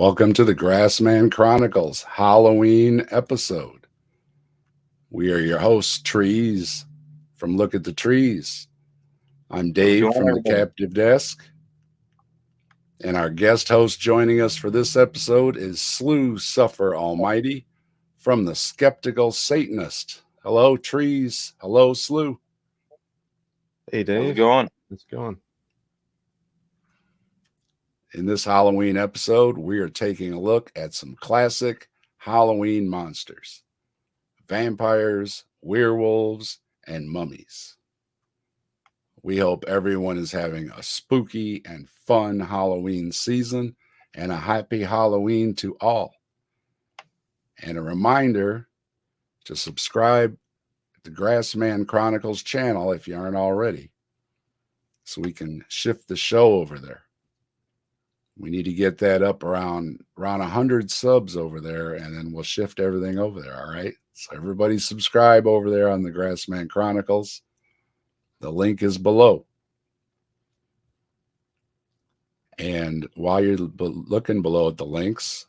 Welcome to the Grassman Chronicles Halloween episode. We are your hosts, Trees from Look at the Trees. I'm How's it Dave going, from the everybody? Captive Desk, and our guest host joining us for this episode is Slew Suffer Almighty from the Skeptical Satanist. Hello, Trees. Hello, Slew. Hey How's it Dave, going? how's it going? In this Halloween episode, we are taking a look at some classic Halloween monsters: vampires, werewolves, and mummies. We hope everyone is having a spooky and fun Halloween season and a happy Halloween to all. And a reminder to subscribe to the Grassman Chronicles channel if you aren't already, so we can shift the show over there. We need to get that up around 100 subs over there, and then we'll shift everything over there. All right. So everybody subscribe over there on the Grassman Chronicles. The link is below. And while you're looking below at the links,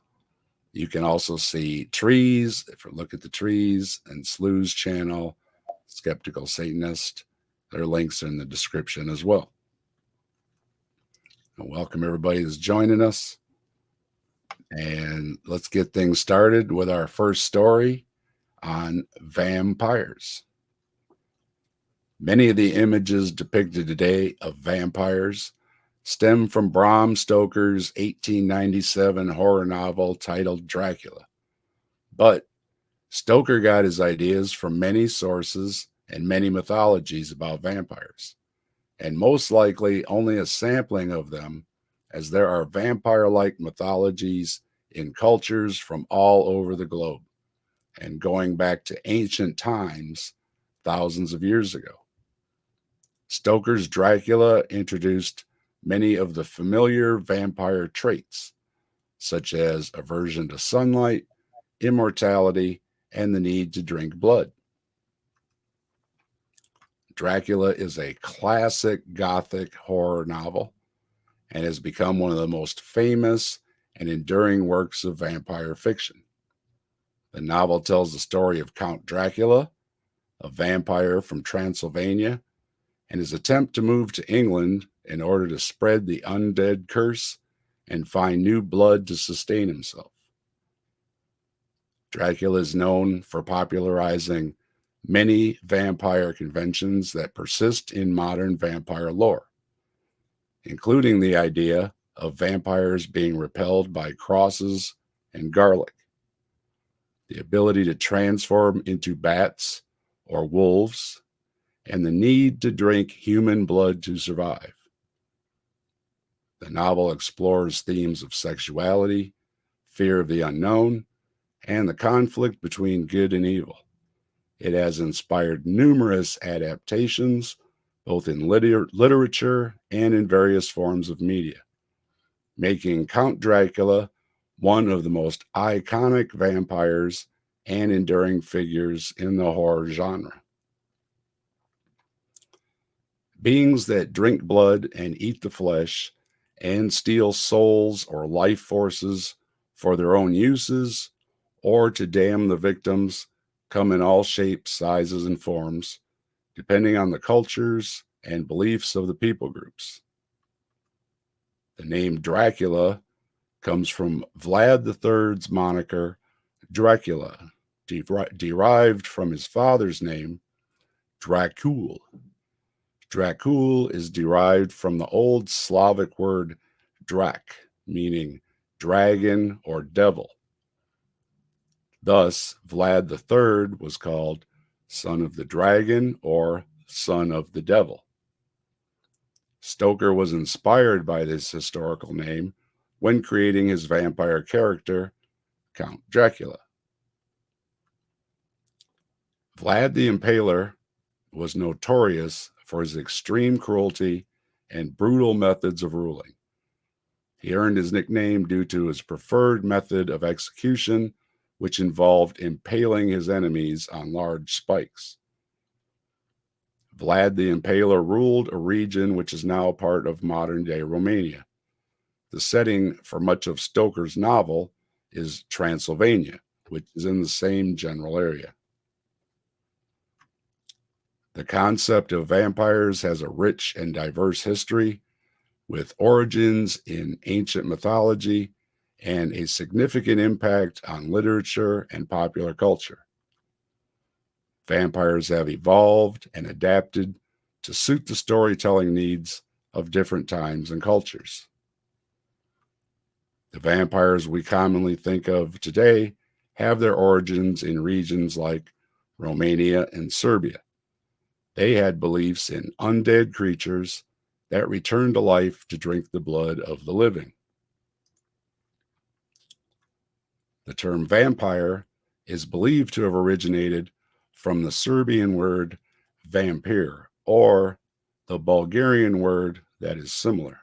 you can also see Trees. If you look at the Trees and Slew's channel, Skeptical Satanist, their links are in the description as well. And welcome everybody that's joining us. And let's get things started with our first story on vampires. Many of the images depicted today of vampires stem from Bram Stoker's 1897 horror novel titled Dracula. But Stoker got his ideas from many sources and many mythologies about vampires, and most likely only a sampling of them, as there are vampire-like mythologies in cultures from all over the globe, and going back to ancient times, thousands of years ago. Stoker's Dracula introduced many of the familiar vampire traits, such as aversion to sunlight, immortality, and the need to drink blood. Dracula is a classic Gothic horror novel and has become one of the most famous and enduring works of vampire fiction. The novel tells the story of Count Dracula, a vampire from Transylvania, and his attempt to move to England in order to spread the undead curse and find new blood to sustain himself. Dracula is known for popularizing many vampire conventions that persist in modern vampire lore, including the idea of vampires being repelled by crosses and garlic, the ability to transform into bats or wolves, and the need to drink human blood to survive. The novel explores themes of sexuality, fear of the unknown, and the conflict between good and evil. It has inspired numerous adaptations, both in literature and in various forms of media, making Count Dracula one of the most iconic vampires and enduring figures in the horror genre. Beings that drink blood and eat the flesh and steal souls or life forces for their own uses or to damn the victims come in all shapes, sizes, and forms, depending on the cultures and beliefs of the people groups. The name Dracula comes from Vlad III's moniker Dracula, derived from his father's name, Dracul. Dracul is derived from the old Slavic word drak, meaning dragon or devil. Thus, Vlad III was called Son of the Dragon or Son of the Devil. Stoker was inspired by this historical name when creating his vampire character, Count Dracula. Vlad the Impaler was notorious for his extreme cruelty and brutal methods of ruling. He earned his nickname due to his preferred method of execution, which involved impaling his enemies on large spikes. Vlad the Impaler ruled a region which is now part of modern-day Romania. The setting for much of Stoker's novel is Transylvania, which is in the same general area. The concept of vampires has a rich and diverse history, with origins in ancient mythology and a significant impact on literature and popular culture. Vampires have evolved and adapted to suit the storytelling needs of different times and cultures. The vampires we commonly think of today have their origins in regions like Romania and Serbia. They had beliefs in undead creatures that returned to life to drink the blood of the living. The term vampire is believed to have originated from the Serbian word vampir, or the Bulgarian word that is similar.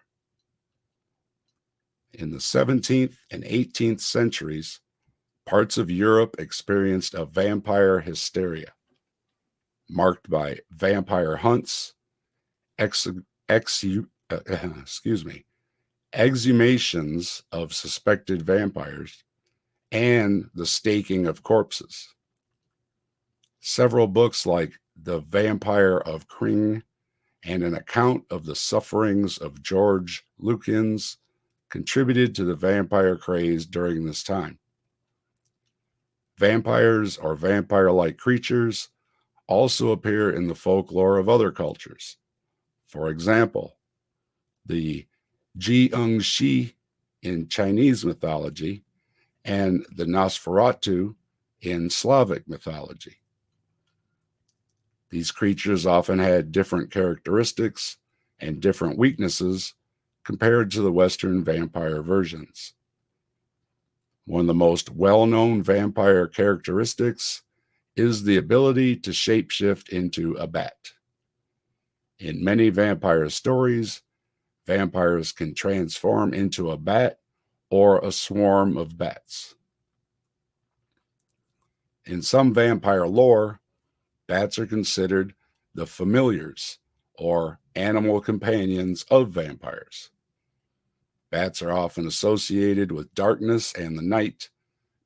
In the 17th and 18th centuries, parts of Europe experienced a vampire hysteria, marked by vampire hunts, exhumations of suspected vampires, and the staking of corpses. Several books like The Vampire of Kring and an account of the sufferings of George Lukins contributed to the vampire craze during this time. Vampires or vampire-like creatures also appear in the folklore of other cultures. For example, the Jiangshi in Chinese mythology and the Nosferatu in Slavic mythology. These creatures often had different characteristics and different weaknesses compared to the Western vampire versions. One of the most well-known vampire characteristics is the ability to shapeshift into a bat. In many vampire stories, vampires can transform into a bat or a swarm of bats. In some vampire lore, bats are considered the familiars, or animal companions of vampires. Bats are often associated with darkness and the night,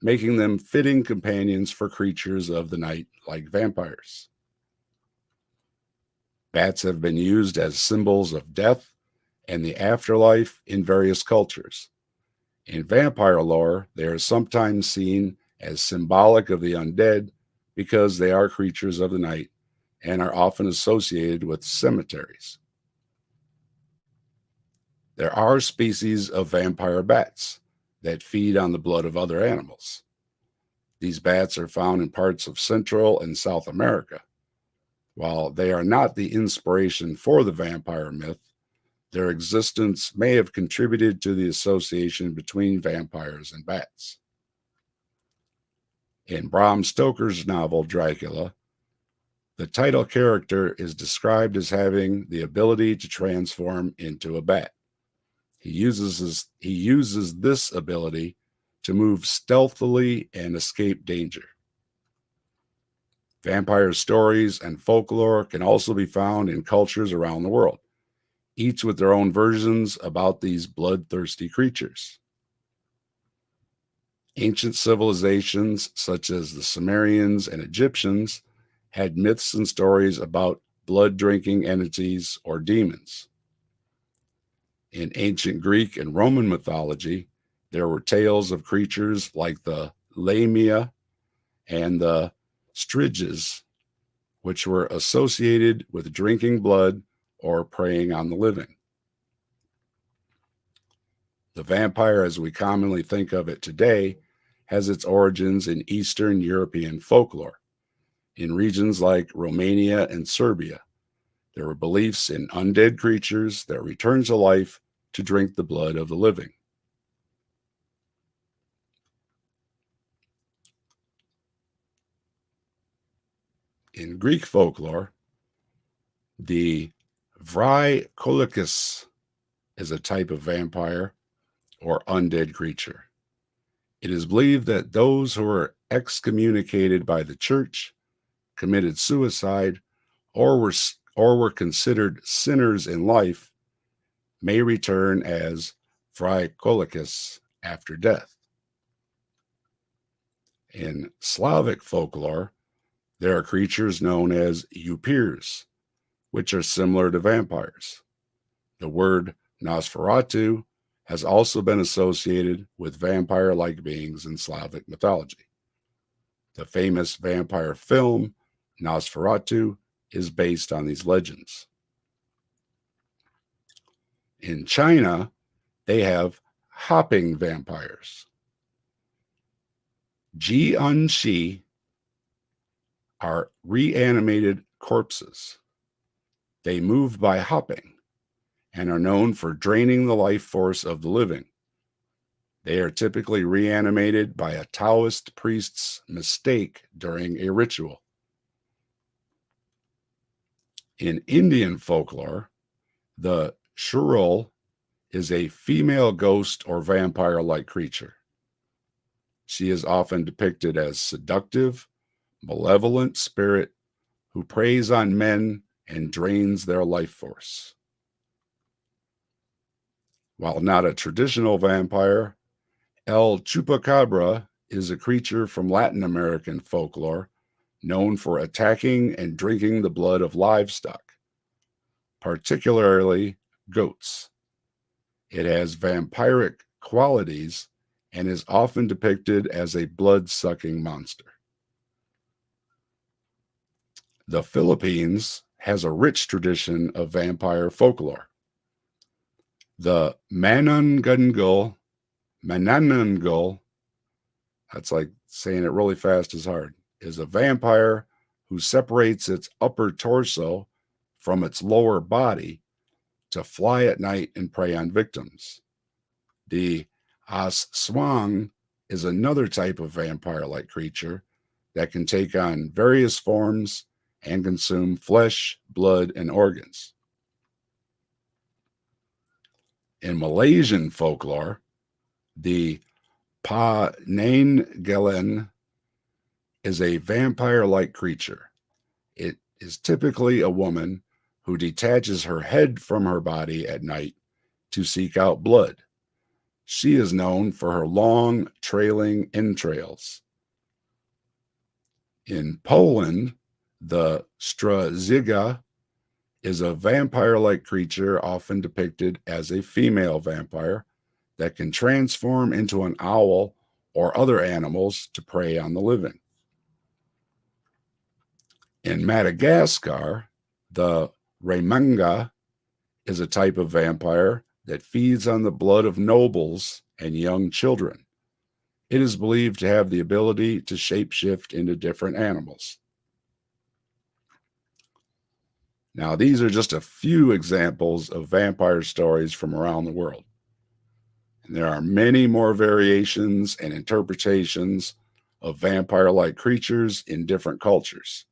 making them fitting companions for creatures of the night like vampires. Bats have been used as symbols of death and the afterlife in various cultures. In vampire lore, they are sometimes seen as symbolic of the undead because they are creatures of the night and are often associated with cemeteries. There are species of vampire bats that feed on the blood of other animals. These bats are found in parts of Central and South America. While they are not the inspiration for the vampire myth, their existence may have contributed to the association between vampires and bats. In Bram Stoker's novel Dracula, the title character is described as having the ability to transform into a bat. He uses this ability to move stealthily and escape danger. Vampire stories and folklore can also be found in cultures around the world, each with their own versions about these bloodthirsty creatures. Ancient civilizations such as the Sumerians and Egyptians had myths and stories about blood-drinking entities or demons. In ancient Greek and Roman mythology, there were tales of creatures like the Lamia and the Styges, which were associated with drinking blood or preying on the living. The vampire, as we commonly think of it today, has its origins in Eastern European folklore. In regions like Romania and Serbia, there were beliefs in undead creatures that return to life to drink the blood of the living. In Greek folklore, the Vrykolikus is a type of vampire or undead creature. It is believed that those who were excommunicated by the church, committed suicide, or were considered sinners in life may return as Phrycolicus after death. In Slavic folklore, there are creatures known as upirs, which are similar to vampires. The word Nosferatu has also been associated with vampire-like beings in Slavic mythology. The famous vampire film, Nosferatu, is based on these legends. In China, they have hopping vampires. Ji-un-shi are reanimated corpses. They move by hopping and are known for draining the life force of the living. They are typically reanimated by a Taoist priest's mistake during a ritual. In Indian folklore, the Shurul is a female ghost or vampire-like creature. She is often depicted as seductive, malevolent spirit who preys on men and drains their life force. While not a traditional vampire, El Chupacabra is a creature from Latin American folklore known for attacking and drinking the blood of livestock, particularly goats. It has vampiric qualities and is often depicted as a blood-sucking monster. The Philippines has a rich tradition of vampire folklore. The Manananggal, that's like saying it really fast is hard, is a vampire who separates its upper torso from its lower body to fly at night and prey on victims. The Aswang is another type of vampire-like creature that can take on various forms and consume flesh, blood, and organs. In Malaysian folklore, the Panangalan is a vampire-like creature. It is typically a woman who detaches her head from her body at night to seek out blood. She is known for her long, trailing entrails. In Poland, the Straziga is a vampire-like creature often depicted as a female vampire that can transform into an owl or other animals to prey on the living. In Madagascar, the Remanga is a type of vampire that feeds on the blood of nobles and young children. It is believed to have the ability to shapeshift into different animals. Now, these are just a few examples of vampire stories from around the world. And there are many more variations and interpretations of vampire-like creatures in different cultures.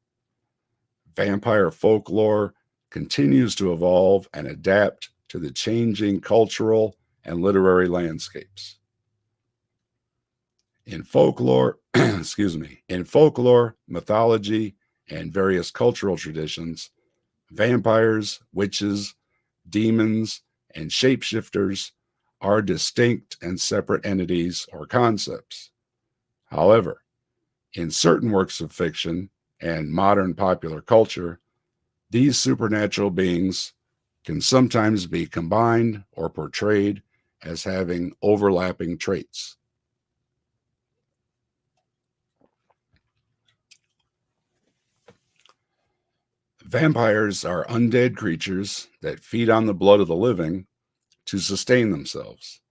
Vampire folklore continues to evolve and adapt to the changing cultural and literary landscapes. In folklore, in folklore, mythology, and various cultural traditions, vampires, witches, demons, and shapeshifters are distinct and separate entities or concepts. However, in certain works of fiction and modern popular culture, these supernatural beings can sometimes be combined or portrayed as having overlapping traits. Vampires are undead creatures that feed on the blood of the living to sustain themselves.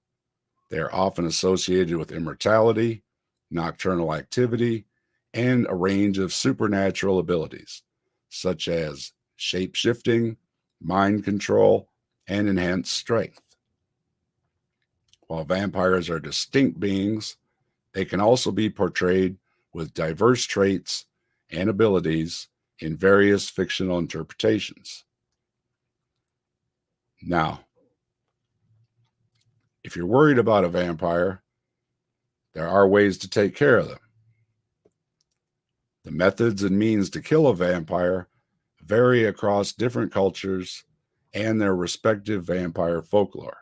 They are often associated with immortality, nocturnal activity, and a range of supernatural abilities, such as shape-shifting, mind control, and enhanced strength. While vampires are distinct beings, they can also be portrayed with diverse traits and abilities in various fictional interpretations. Now, if you're worried about a vampire, there are ways to take care of them. The methods and means to kill a vampire vary across different cultures and their respective vampire folklore.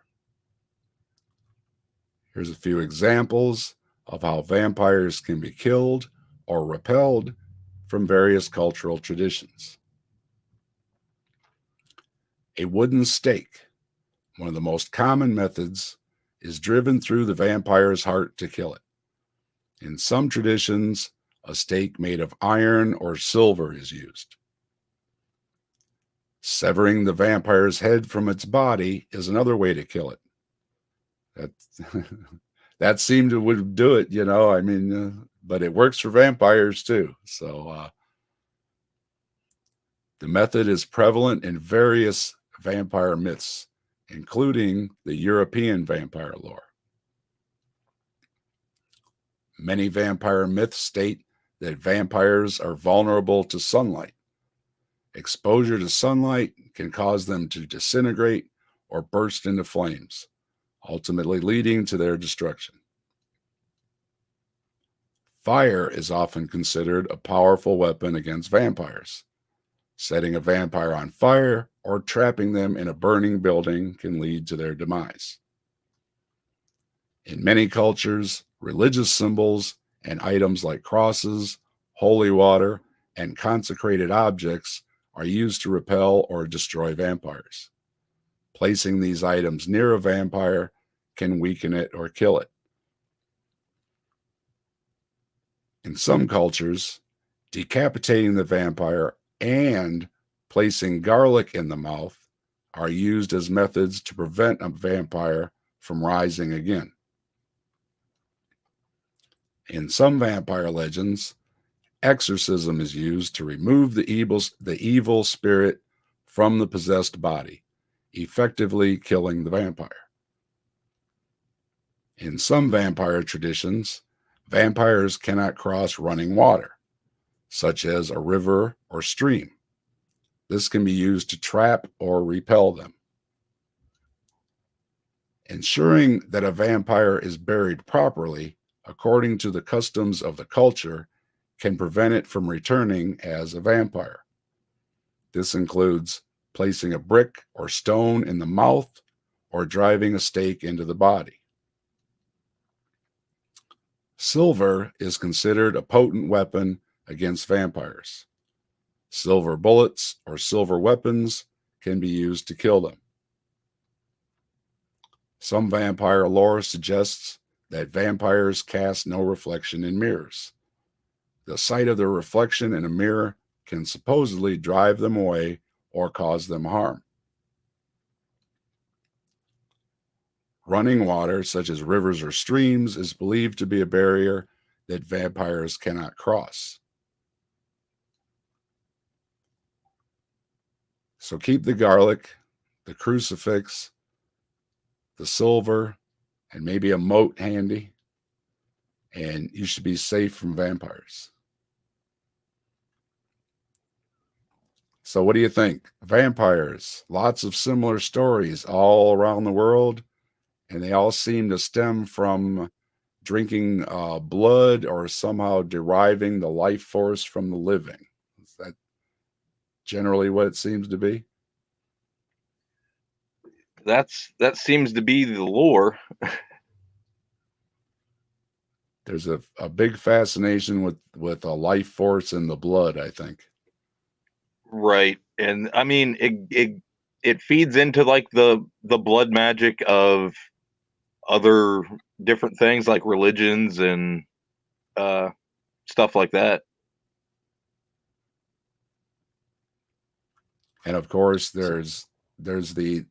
Here's a few examples of how vampires can be killed or repelled from various cultural traditions. A wooden stake, one of the most common methods, is driven through the vampire's heart to kill it. In some traditions, a stake made of iron or silver is used. Severing the vampire's head from its body is another way to kill it. That seemed to would do it, but it works for vampires too. So the method is prevalent in various vampire myths, including the European vampire lore. Many vampire myths state that vampires are vulnerable to sunlight. Exposure to sunlight can cause them to disintegrate or burst into flames, ultimately leading to their destruction. Fire is often considered a powerful weapon against vampires. Setting a vampire on fire or trapping them in a burning building can lead to their demise. In many cultures, religious symbols and items like crosses, holy water, and consecrated objects are used to repel or destroy vampires. Placing these items near a vampire can weaken it or kill it. In some cultures, decapitating the vampire and placing garlic in the mouth are used as methods to prevent a vampire from rising again. In some vampire legends, exorcism is used to remove the evil spirit from the possessed body, effectively killing the vampire. In some vampire traditions, vampires cannot cross running water, such as a river or stream. This can be used to trap or repel them. Ensuring that a vampire is buried properly, according to the customs of the culture, can prevent it from returning as a vampire. This includes placing a brick or stone in the mouth or driving a stake into the body. Silver is considered a potent weapon against vampires. Silver bullets or silver weapons can be used to kill them. Some vampire lore suggests that vampires cast no reflection in mirrors. The sight of their reflection in a mirror can supposedly drive them away or cause them harm. Running water, such as rivers or streams, is believed to be a barrier that vampires cannot cross. So keep the garlic, the crucifix, the silver, and maybe a moat handy, and you should be safe from vampires. So what do you think? Vampires, lots of similar stories all around the world, and they all seem to stem from drinking blood or somehow deriving the life force from the living. Is that generally what it seems to be? That seems to be the lore. There's a big fascination with a life force in the blood, I think. Right. And I mean it feeds into like the blood magic of other different things like religions and stuff like that. And of course there's the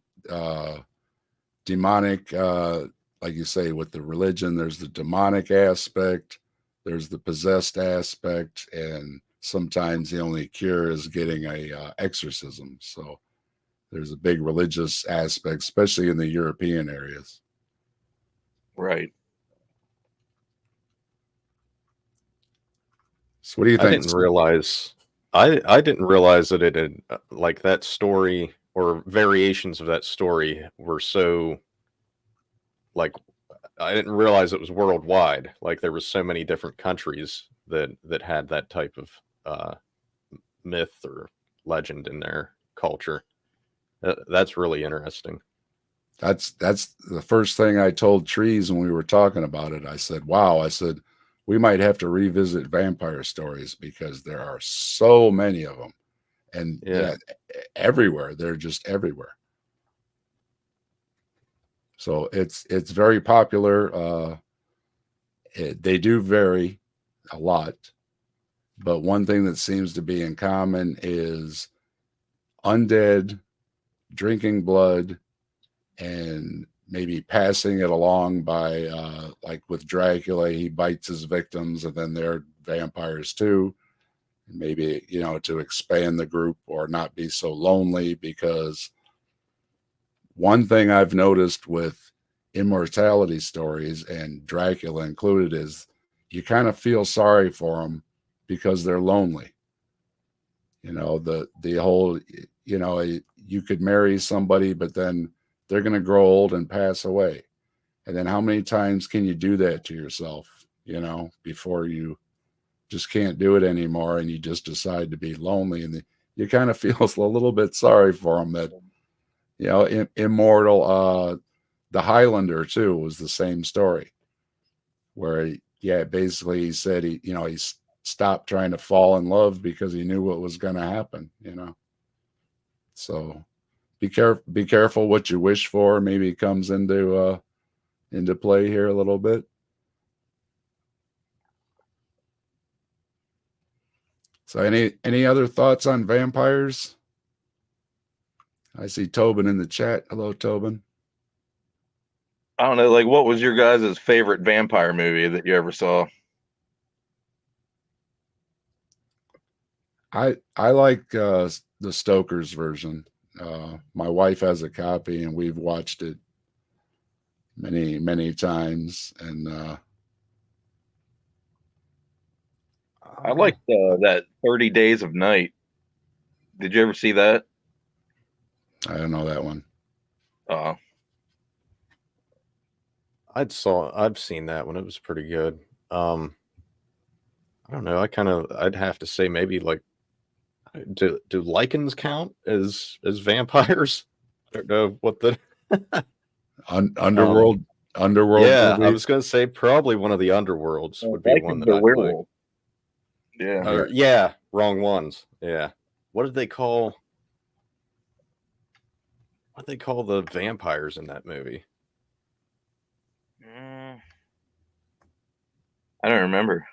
demonic, like you say, with the religion, there's the demonic aspect, there's the possessed aspect, and sometimes the only cure is getting a exorcism. So there's a big religious aspect, especially in the European areas. Right. So what do you think? I didn't realize that it had like that story or variations of that story were so like I didn't realize it was worldwide. Like there was so many different countries that had that type of myth or legend in their culture. That's really interesting. That's the first thing I told Trees when we were talking about it. I said, "Wow," I said, "we might have to revisit vampire stories because there are so many of them, and Yeah. everywhere. They're just everywhere." So it's very popular. They do vary a lot, but one thing that seems to be in common is undead drinking blood and maybe passing it along by like with Dracula, he bites his victims and then they're vampires too. And maybe, to expand the group or not be so lonely, because one thing I've noticed with immortality stories, and Dracula included, is you kind of feel sorry for them because they're lonely. The whole, you could marry somebody, but then they're going to grow old and pass away. And then how many times can you do that to yourself, before you just can't do it anymore and you just decide to be lonely? And you kind of feel a little bit sorry for them that, immortal. The Highlander too was the same story, where basically he said he stopped trying to fall in love because he knew what was going to happen. So be careful what you wish for. Maybe it comes into play here a little bit. So any other thoughts on vampires? I see Tobin in the chat. Hello, Tobin. I don't know, like, what was your guys' favorite vampire movie that you ever saw? I like the Stoker's version. My wife has a copy, and we've watched it many times. And I liked that 30 Days of Night. Did you ever see that? I don't know that one. I've seen that one. It was pretty good. I don't know. I'd have to say maybe like, do lichens count as vampires? I don't know what the Underworld. Yeah, movies. I was gonna say probably one of the Underworlds would be one that I'd like. Yeah. Yeah, wrong ones. Yeah. What did they call the vampires in that movie? I don't remember.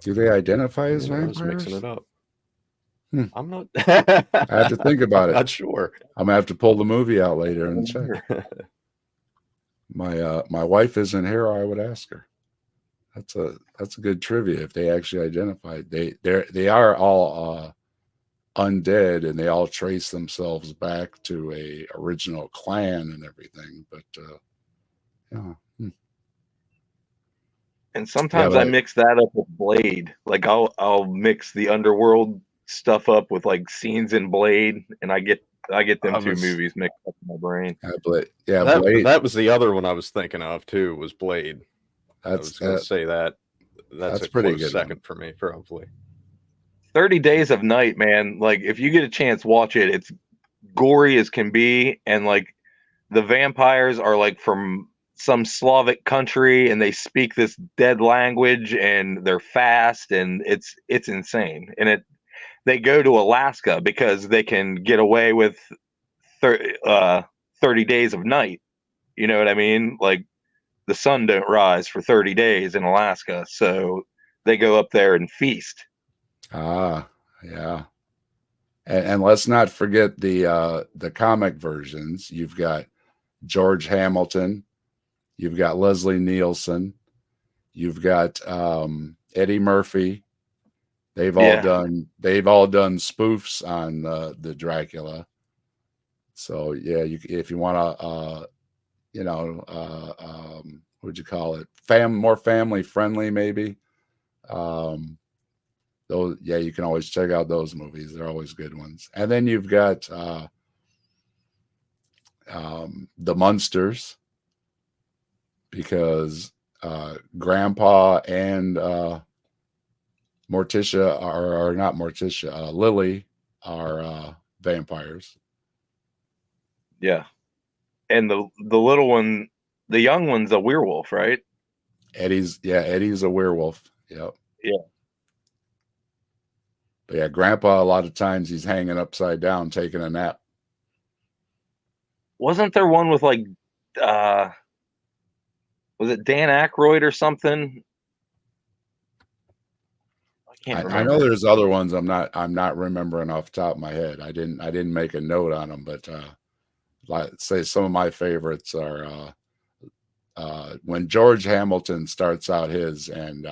Do they identify as I vampires? was mixing it up. I'm not. I have to think about it. Not sure. I'm gonna have to pull the movie out later and check. My wife isn't here, or I would ask her. That's a good trivia. If they actually identified, they are all undead, and they all trace themselves back to a original clan and everything. But yeah. And sometimes I mix that up with Blade. Like I'll mix the Underworld stuff up with like scenes in Blade, and I get them two movies mixed up in my brain. Blade. That was the other one I was thinking of too. Was Blade. I was going to say that. That's a pretty close good second for me, probably. 30 Days of Night, man. Like if you get a chance, watch it. It's gory as can be, and like the vampires are like from some Slavic country, and they speak this dead language, and they're fast, and it's insane. And they go to Alaska because they can get away with 30 days of night. You know what I mean? Like the sun don't rise for 30 days in Alaska, so they go up there and feast. Yeah. And let's not forget the comic versions. You've got George Hamilton, you've got Leslie Nielsen, you've got Eddie Murphy. They've all done spoofs on the Dracula. So yeah, if you want to, what would you call it? More family friendly, maybe. Those, you can always check out those movies. They're always good ones. And then you've got the Munsters, because Grandpa and Morticia are not Morticia. Lily are vampires. Yeah. And the little one, the young one's a werewolf, right? Eddie's a werewolf. Yep. Yeah. But yeah, Grandpa, a lot of times he's hanging upside down taking a nap. Wasn't there one with like uh was it Dan Aykroyd or something? I can't I know remember. there's other ones I'm not remembering off the top of my head. I didn't make a note on them, but like say some of my favorites are when George Hamilton starts out his and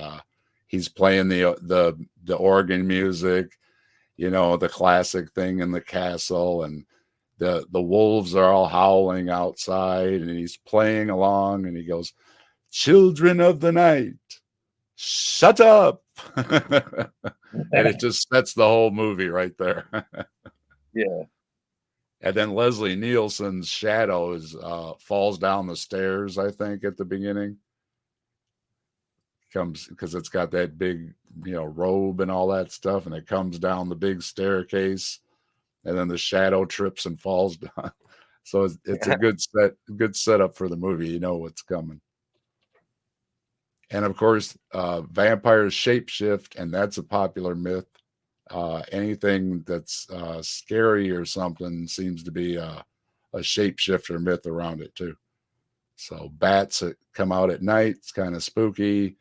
he's playing the organ music, you know, the classic thing in the castle, and the wolves are all howling outside, and he's playing along, and he goes, "Children of the night, shut up." And it just sets the whole movie right there. Yeah. And then Leslie Nielsen's shadow is falls down the stairs, I think, at the beginning. Comes because it's got that big, you know, robe and all that stuff, and it comes down the big staircase, and then the shadow trips and falls down. So it's a good setup for the movie. You know what's coming. And of course, vampires shapeshift, and that's a popular myth. Anything that's scary or something seems to be a shapeshifter myth around it too. So bats that come out at night, it's kind of spooky.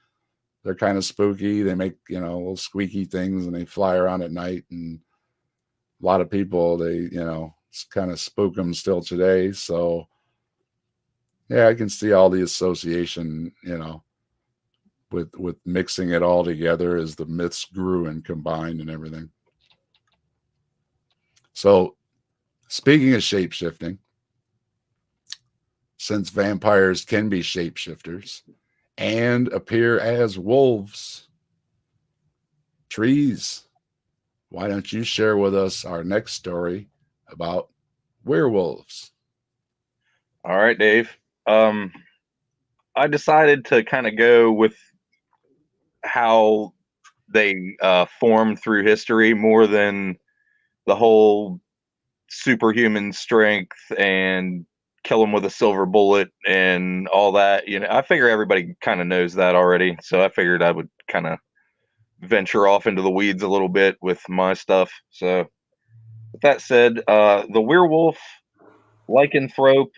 They're kind of spooky. They make, you know, little squeaky things, and they fly around at night. And a lot of people, they, you know, kind of spook them still today. So yeah, I can see all the association, you know, with mixing it all together as the myths grew and combined and everything. So speaking of shape shifting, since vampires can be shapeshifters and appear as wolves, Trees, why don't you share with us our next story about werewolves? All right, Dave. Um I decided to kind of go with how they formed through history more than the whole superhuman strength and kill them with a silver bullet and all that. You know, I figure everybody kind of knows that already. So I figured I would kind of venture off into the weeds a little bit with my stuff. So with that said, the werewolf, lycanthrope,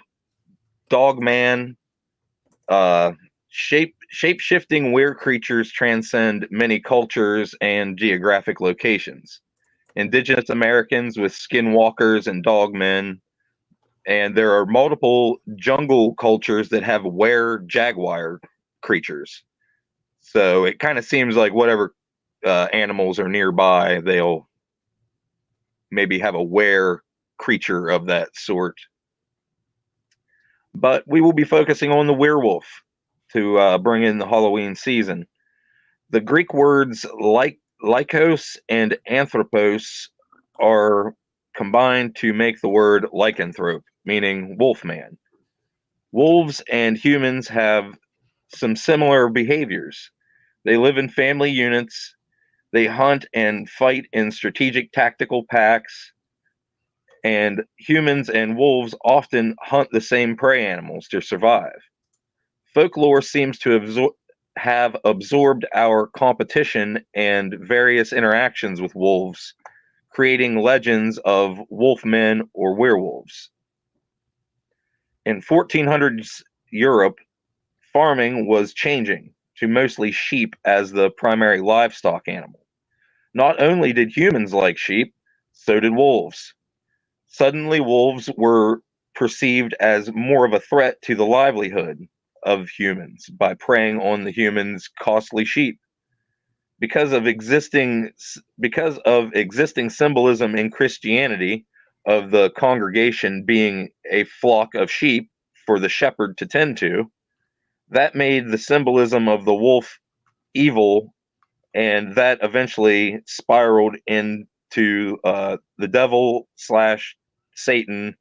dogman, uh, shape shifting were creatures transcend many cultures and geographic locations. Indigenous Americans with skinwalkers and dogmen, and there are multiple jungle cultures that have were jaguar creatures. So it kind of seems like whatever animals are nearby, they'll maybe have a were creature of that sort. But we will be focusing on the werewolf to bring in the Halloween season. The Greek words lycos and anthropos are combined to make the word lycanthrope, meaning wolfman. Wolves and humans have some similar behaviors. They live in family units, they hunt and fight in strategic tactical packs, and humans and wolves often hunt the same prey animals to survive. Folklore seems to have absorbed our competition and various interactions with wolves, creating legends of wolfmen or werewolves. In 1400s Europe, farming was changing to mostly sheep as the primary livestock animal. Not only did humans like sheep, so did wolves. Suddenly, wolves were perceived as more of a threat to the livelihood of humans by preying on the humans' costly sheep. Because of existing symbolism in Christianity of the congregation being a flock of sheep for the shepherd to tend to, that made the symbolism of the wolf evil, and that eventually spiraled into the devil slash Satan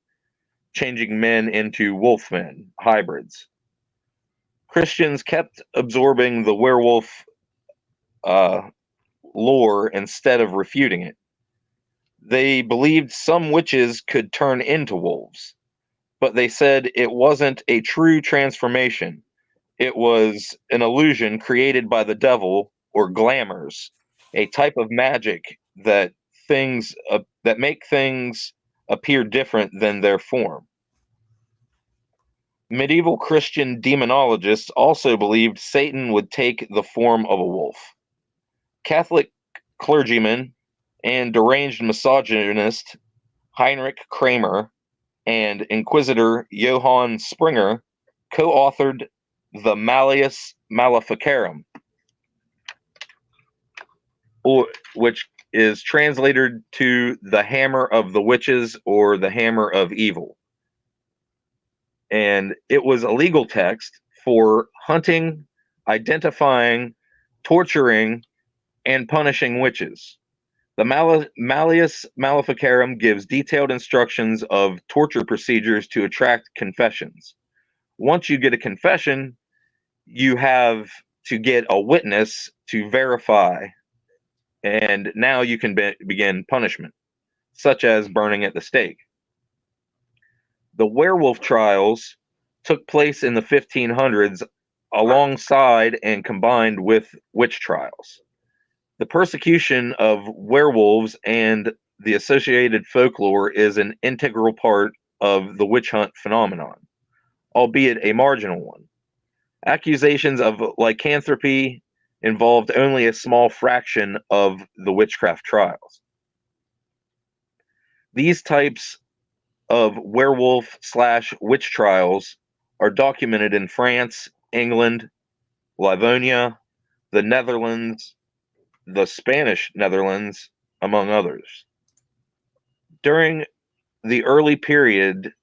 changing men into wolfmen hybrids. Christians kept absorbing the werewolf uh, lore instead of refuting it. They believed some witches could turn into wolves. but they said it wasn't a true transformation. It was an illusion created by the devil, or glamours, a type of magic that that make things appear different than their form. Medieval Christian demonologists also believed Satan would take the form of a wolf. Catholic clergyman and deranged misogynist Heinrich Kramer and Inquisitor Johann Springer co-authored the Malleus Maleficarum, which is translated to the Hammer of the Witches or the Hammer of Evil. And it was a legal text for hunting, identifying, torturing, and punishing witches. The Malleus Maleficarum gives detailed instructions of torture procedures to attract confessions. Once you get a confession, you have to get a witness to verify, and now you can begin punishment, such as burning at the stake. The werewolf trials took place in the 1500s alongside and combined with witch trials. The persecution of werewolves and the associated folklore is an integral part of the witch hunt phenomenon, albeit a marginal one. Accusations of lycanthropy involved only a small fraction of the witchcraft trials. These types of werewolf/witch trials are documented in France, England, Livonia, the Netherlands, the Spanish Netherlands, among others. During the early period,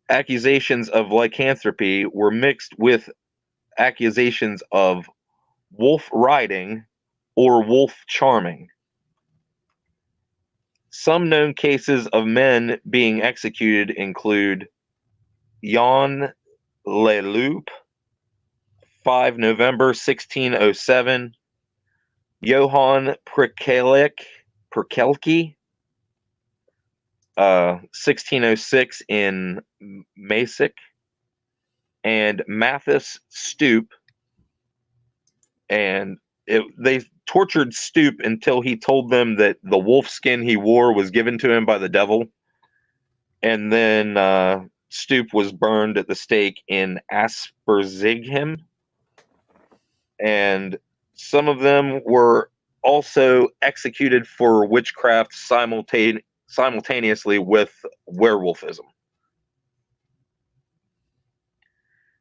accusations of lycanthropy were mixed with accusations of wolf riding or wolf charming. Some known cases of men being executed include Jan Le Loup, 5 November 1607, Johann Perkelke, 1606 in Masick, and Mathis Stoop, and they tortured Stoop until he told them that the wolf skin he wore was given to him by the devil, and then Stoop was burned at the stake in Asperzigham, and some of them were also executed for witchcraft simultaneously with werewolfism.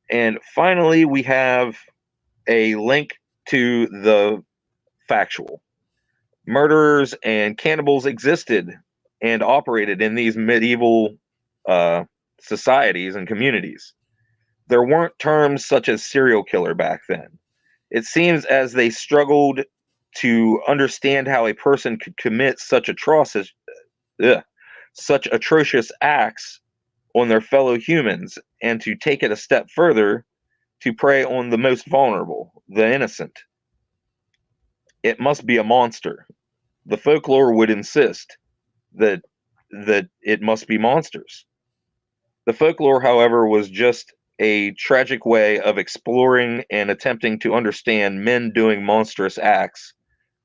And finally, we have a link to the factual. Murderers and cannibals existed and operated in these medieval societies and communities. There weren't terms such as serial killer back then. It seems as they struggled to understand how a person could commit such atrocious acts on their fellow humans, and to take it a step further, to prey on the most vulnerable, the innocent. It must be a monster. The folklore would insist that it must be monsters. The folklore, however, was just a tragic way of exploring and attempting to understand men doing monstrous acts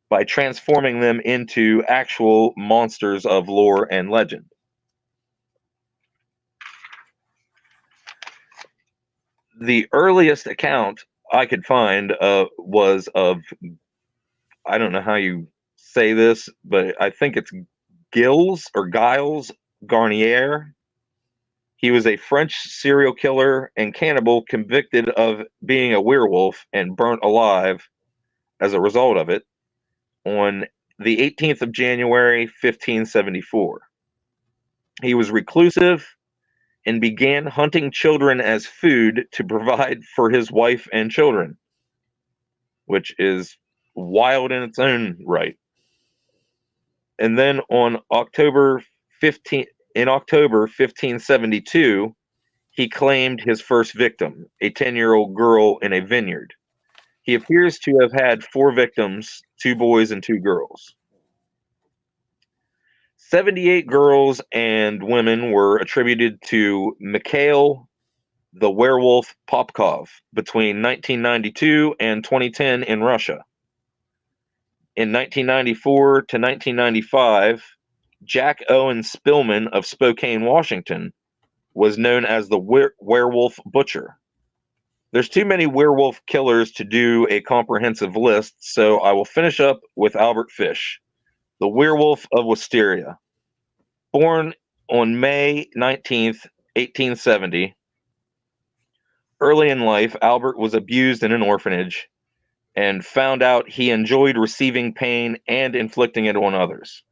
by transforming them into actual monsters of lore and legend. The earliest account I could find was of, I don't know how you say this, but I think it's Giles Garnier. He was a French serial killer and cannibal convicted of being a werewolf and burnt alive as a result of it on the 18th of January, 1574. He was reclusive and began hunting children as food to provide for his wife and children, which is wild in its own right. And then on October 1572, he claimed his first victim, a 10-year-old girl in a vineyard. He appears to have had 4 victims, 2 boys and 2 girls. 78 girls and women were attributed to Mikhail the Werewolf Popkov between 1992 and 2010 in Russia. In 1994 to 1995, Jack Owen Spillman of Spokane, Washington, was known as the Werewolf Butcher. There's too many werewolf killers to do a comprehensive list, so I will finish up with Albert Fish, the Werewolf of Wisteria. Born on May 19th, 1870. Early in life, Albert was abused in an orphanage and found out he enjoyed receiving pain and inflicting it on others.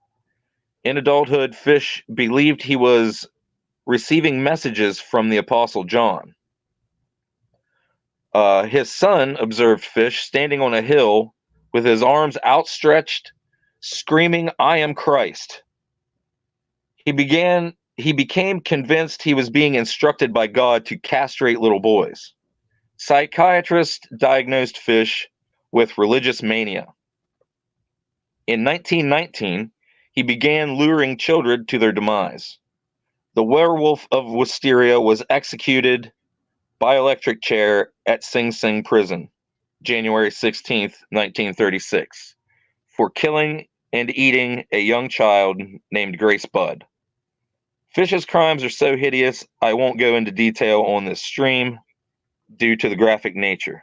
In adulthood, Fish believed he was receiving messages from the Apostle John. His son observed Fish standing on a hill with his arms outstretched, screaming, "I am Christ." He became convinced he was being instructed by God to castrate little boys. Psychiatrists diagnosed Fish with religious mania. In 1919, he began luring children to their demise. The Werewolf of Wisteria was executed by electric chair at Sing Sing Prison, January 16th, 1936, for killing and eating a young child named Grace Budd. Fish's crimes are so hideous, I won't go into detail on this stream due to the graphic nature.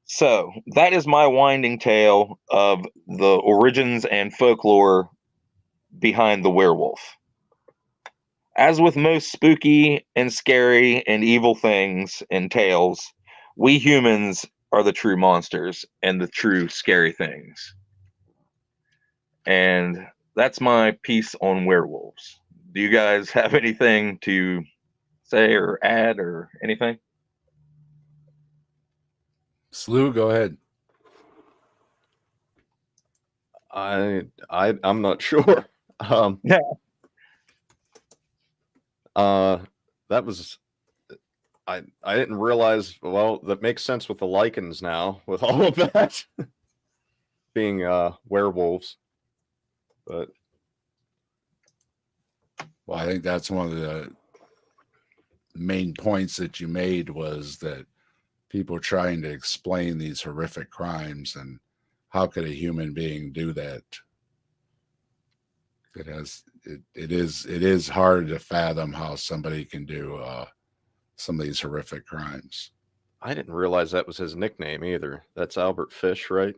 So, that is my winding tale of the origins and folklore behind the werewolf. As with most spooky and scary and evil things and tales, we humans are the true monsters and the true scary things. And that's my piece on werewolves. Do you guys have anything to say or add or anything? Slew, go ahead. I'm not sure. Yeah. That was I didn't realize. Well, that makes sense with the lichens now, with all of that being werewolves. But Well, I think that's one of the main points that you made, was that people trying to explain these horrific crimes, and how could a human being do that? It is hard to fathom how somebody can do some of these horrific crimes. I didn't realize that was his nickname either. That's Albert Fish, right?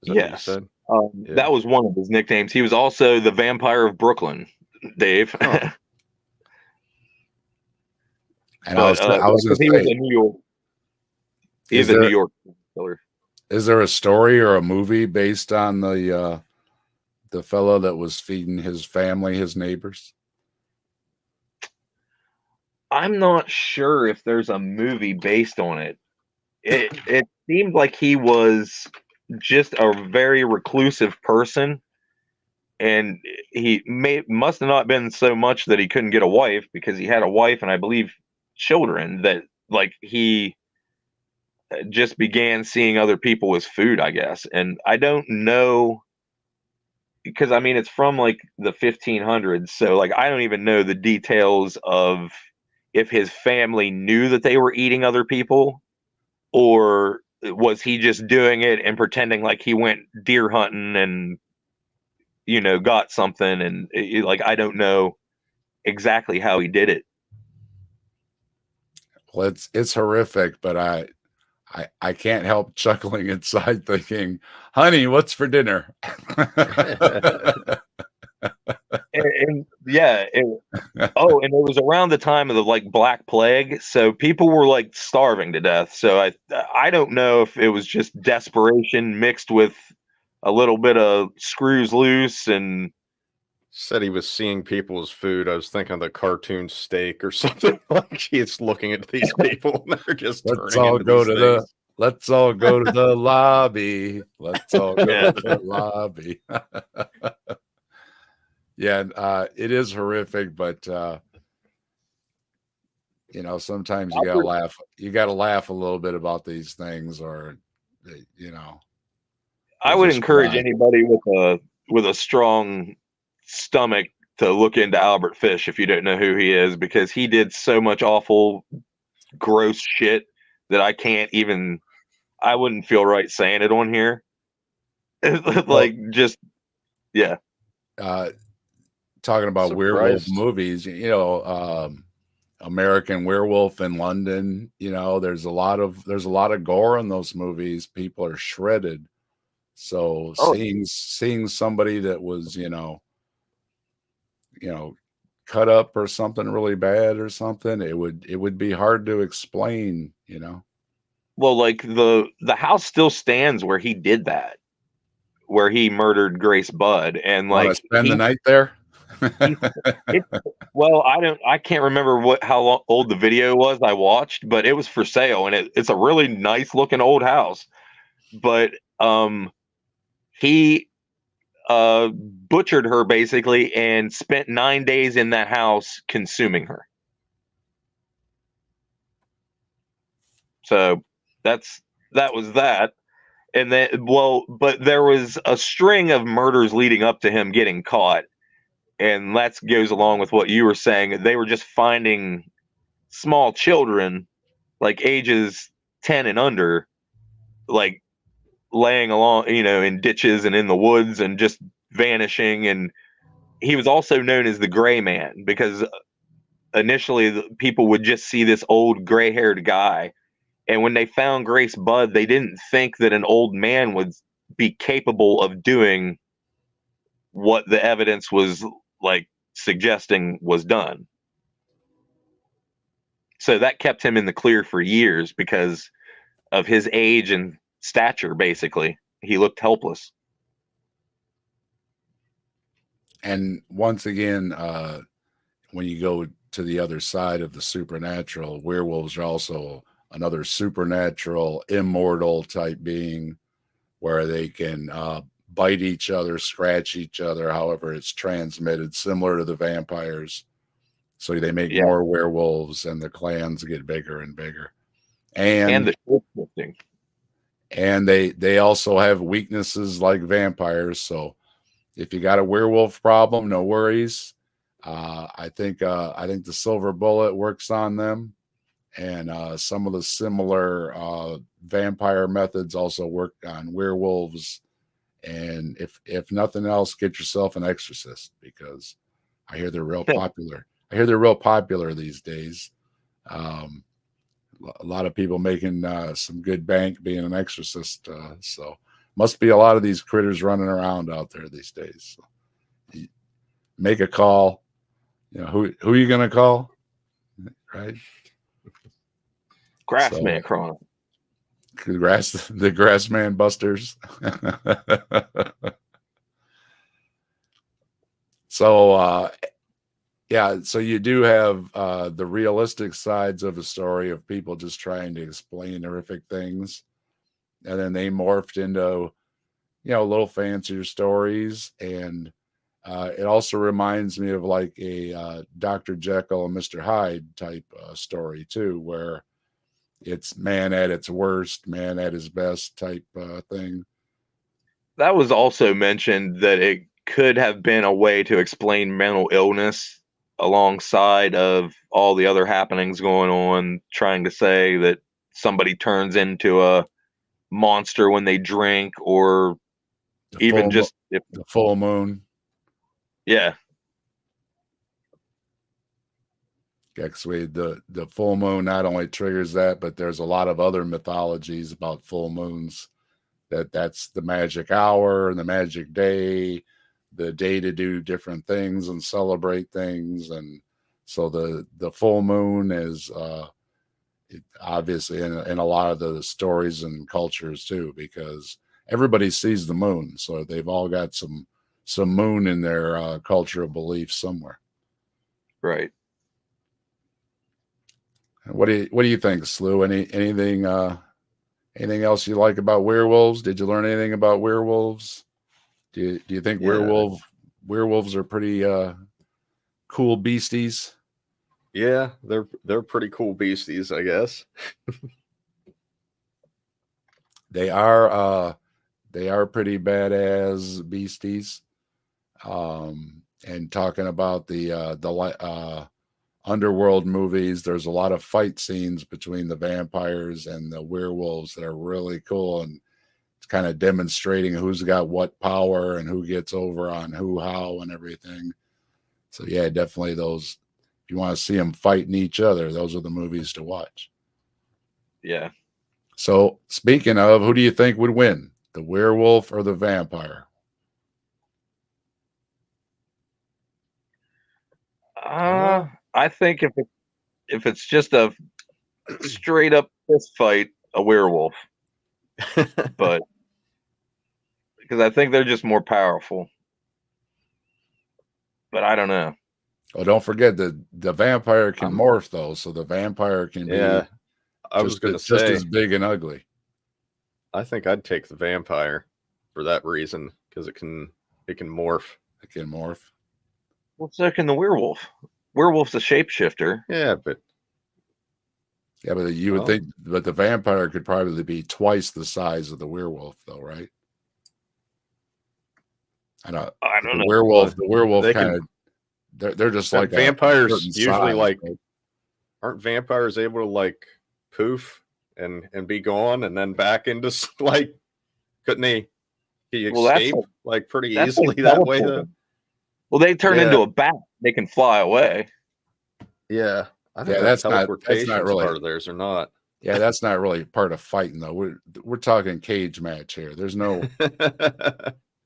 Is that Yes. what you said? Yeah. That was one of his nicknames. He was also the Vampire of Brooklyn, Dave. Huh. And I was going to he was say, a New York. He's a New York killer. Is there a story or a movie based on the fellow that was feeding his family, his neighbors? I'm not sure if there's a movie based on it. It seemed like he was just a very reclusive person, and he must have not been so much that he couldn't get a wife, because he had a wife and I believe children, that like he just began seeing other people as food, I guess. And I don't know, because I mean it's from like the 1500s, so like I don't even know the details of if his family knew that they were eating other people, or was he just doing it and pretending like he went deer hunting and got something, and like I don't know exactly how he did it. Well, it's horrific, but I can't help chuckling inside, thinking, "Honey, what's for dinner?" and yeah, and it was around the time of the like Black Plague, so people were like starving to death. So I don't know if it was just desperation mixed with a little bit of screws loose. And said he was seeing people as food. I was thinking of the cartoon Steak or something. Like he's looking at these people and they're just Let's turning all into go these to things. let's all go to the lobby. Let's all go to the lobby. Yeah, it is horrific, but sometimes you gotta laugh. You gotta laugh a little bit about these things, or I would encourage anybody with a strong stomach to look into Albert Fish if you don't know who he is, because he did so much awful, gross shit that I wouldn't feel right saying it on here. Like, just, yeah. Talking about werewolf Surprised. movies, American Werewolf in London, there's a lot of gore in those movies. People are shredded. So seeing somebody that was, cut up or something really bad or something, it would be hard to explain, Well, like the house still stands where he did that, where he murdered Grace Budd, and Want to like spend the night there? Well, I can't remember how old the video was I watched, but it was for sale, and it's a really nice looking old house. But he butchered her basically and spent 9 days in that house consuming her. So that was that. And then, but there was a string of murders leading up to him getting caught. And that goes along with what you were saying. They were just finding small children, like ages 10 and under, like laying along, in ditches and in the woods and just vanishing. And he was also known as the Gray Man because initially people would just see this old gray-haired guy. And when they found Grace Budd, they didn't think that an old man would be capable of doing what the evidence was like suggesting was done. So that kept him in the clear for years because of his age and stature, basically. He looked helpless. And once again, when you go to the other side of the supernatural, werewolves are also another supernatural, immortal type being where they can bite each other, scratch each other, however it's transmitted, similar to the vampires. So they make more werewolves and the clans get bigger and bigger. And the shapeshifting. And they also have weaknesses like vampires. So if you got a werewolf problem, no worries. I think the silver bullet works on them, and some of the similar vampire methods also work on werewolves. And if nothing else, get yourself an exorcist, because I hear they're real popular. I hear they're real popular these days. A lot of people making some good bank being an exorcist. So must be a lot of these critters running around out there these days. So make a call. Who are you going to call? Right? Grassman Chronicles. The Grassman Busters. So, so you do have the realistic sides of a story of people just trying to explain horrific things. And then they morphed into, little fancier stories. And it also reminds me of like a Dr. Jekyll and Mr. Hyde type story too, where it's man at its worst, man at his best type thing. That was also mentioned that it could have been a way to explain mental illness alongside of all the other happenings going on, trying to say that somebody turns into a monster when they drink, or even just the full moon. Yeah. Because the full moon not only triggers that, but there's a lot of other mythologies about full moons. That's the magic hour and the magic day, the day to do different things and celebrate things. And so the full moon is obviously in a lot of the stories and cultures too, because everybody sees the moon. So they've all got some moon in their cultural beliefs somewhere. Right. What do you think, Slew? Anything else you like about werewolves? Did you learn anything about werewolves? Do you think werewolves are pretty cool beasties? Yeah, they're pretty cool beasties, I guess. They are pretty badass beasties. and talking about the underworld movies. There's a lot of fight scenes between the vampires and the werewolves that are really cool, and it's kind of demonstrating who's got what power and who gets over on who, how, and everything. So yeah, definitely those. If you want to see them fighting each other, those are the movies to watch. Yeah. So speaking of, who do you think would win, the werewolf or the vampire? I think if it's just a straight up fist fight, a werewolf, but because I think they're just more powerful. But I don't know. Oh, don't forget the vampire can morph though, so the vampire can Yeah, be I was going to just say, as big and ugly. I think I'd take the vampire for that reason, because it can morph. It can morph. Well, so can the werewolf. Werewolf's a shapeshifter. Yeah, but you would think, but the vampire could probably be twice the size of the werewolf, though, right? I don't know. The werewolf kind of, they're just like vampires usually size, like, right? Aren't vampires able to like poof and be gone and then back into like, couldn't he escape like pretty easily that way though? Well, they turn into a bat. They can fly away. Yeah. I think that's not really part of theirs or not. Yeah, that's not really part of fighting though. We're talking cage match here. There's no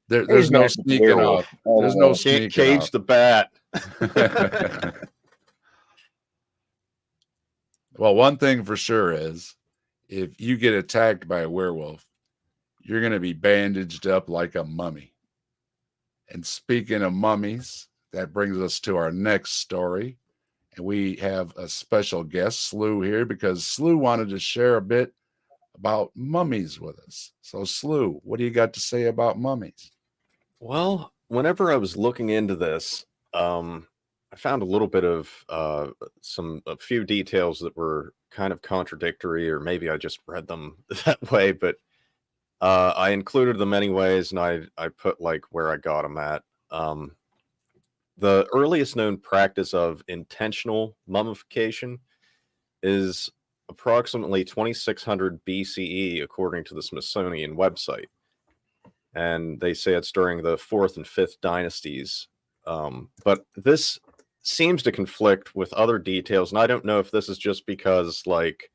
there's no sneaking off. There's no sneaking cage off. the bat. Well, one thing for sure is if you get attacked by a werewolf, you're going to be bandaged up like a mummy. And speaking of mummies, that brings us to our next story. And we have a special guest, Slew, here because Slew wanted to share a bit about mummies with us. So, Slew, what do you got to say about mummies? Well, whenever I was looking into this, I found a little bit of a few details that were kind of contradictory, or maybe I just read them that way, but I included them anyways, and I put like where I got them at. The earliest known practice of intentional mummification is approximately 2600 BCE, according to the Smithsonian website. And they say it's during the 4th and 5th dynasties. But this seems to conflict with other details, and I don't know if this is just because, like,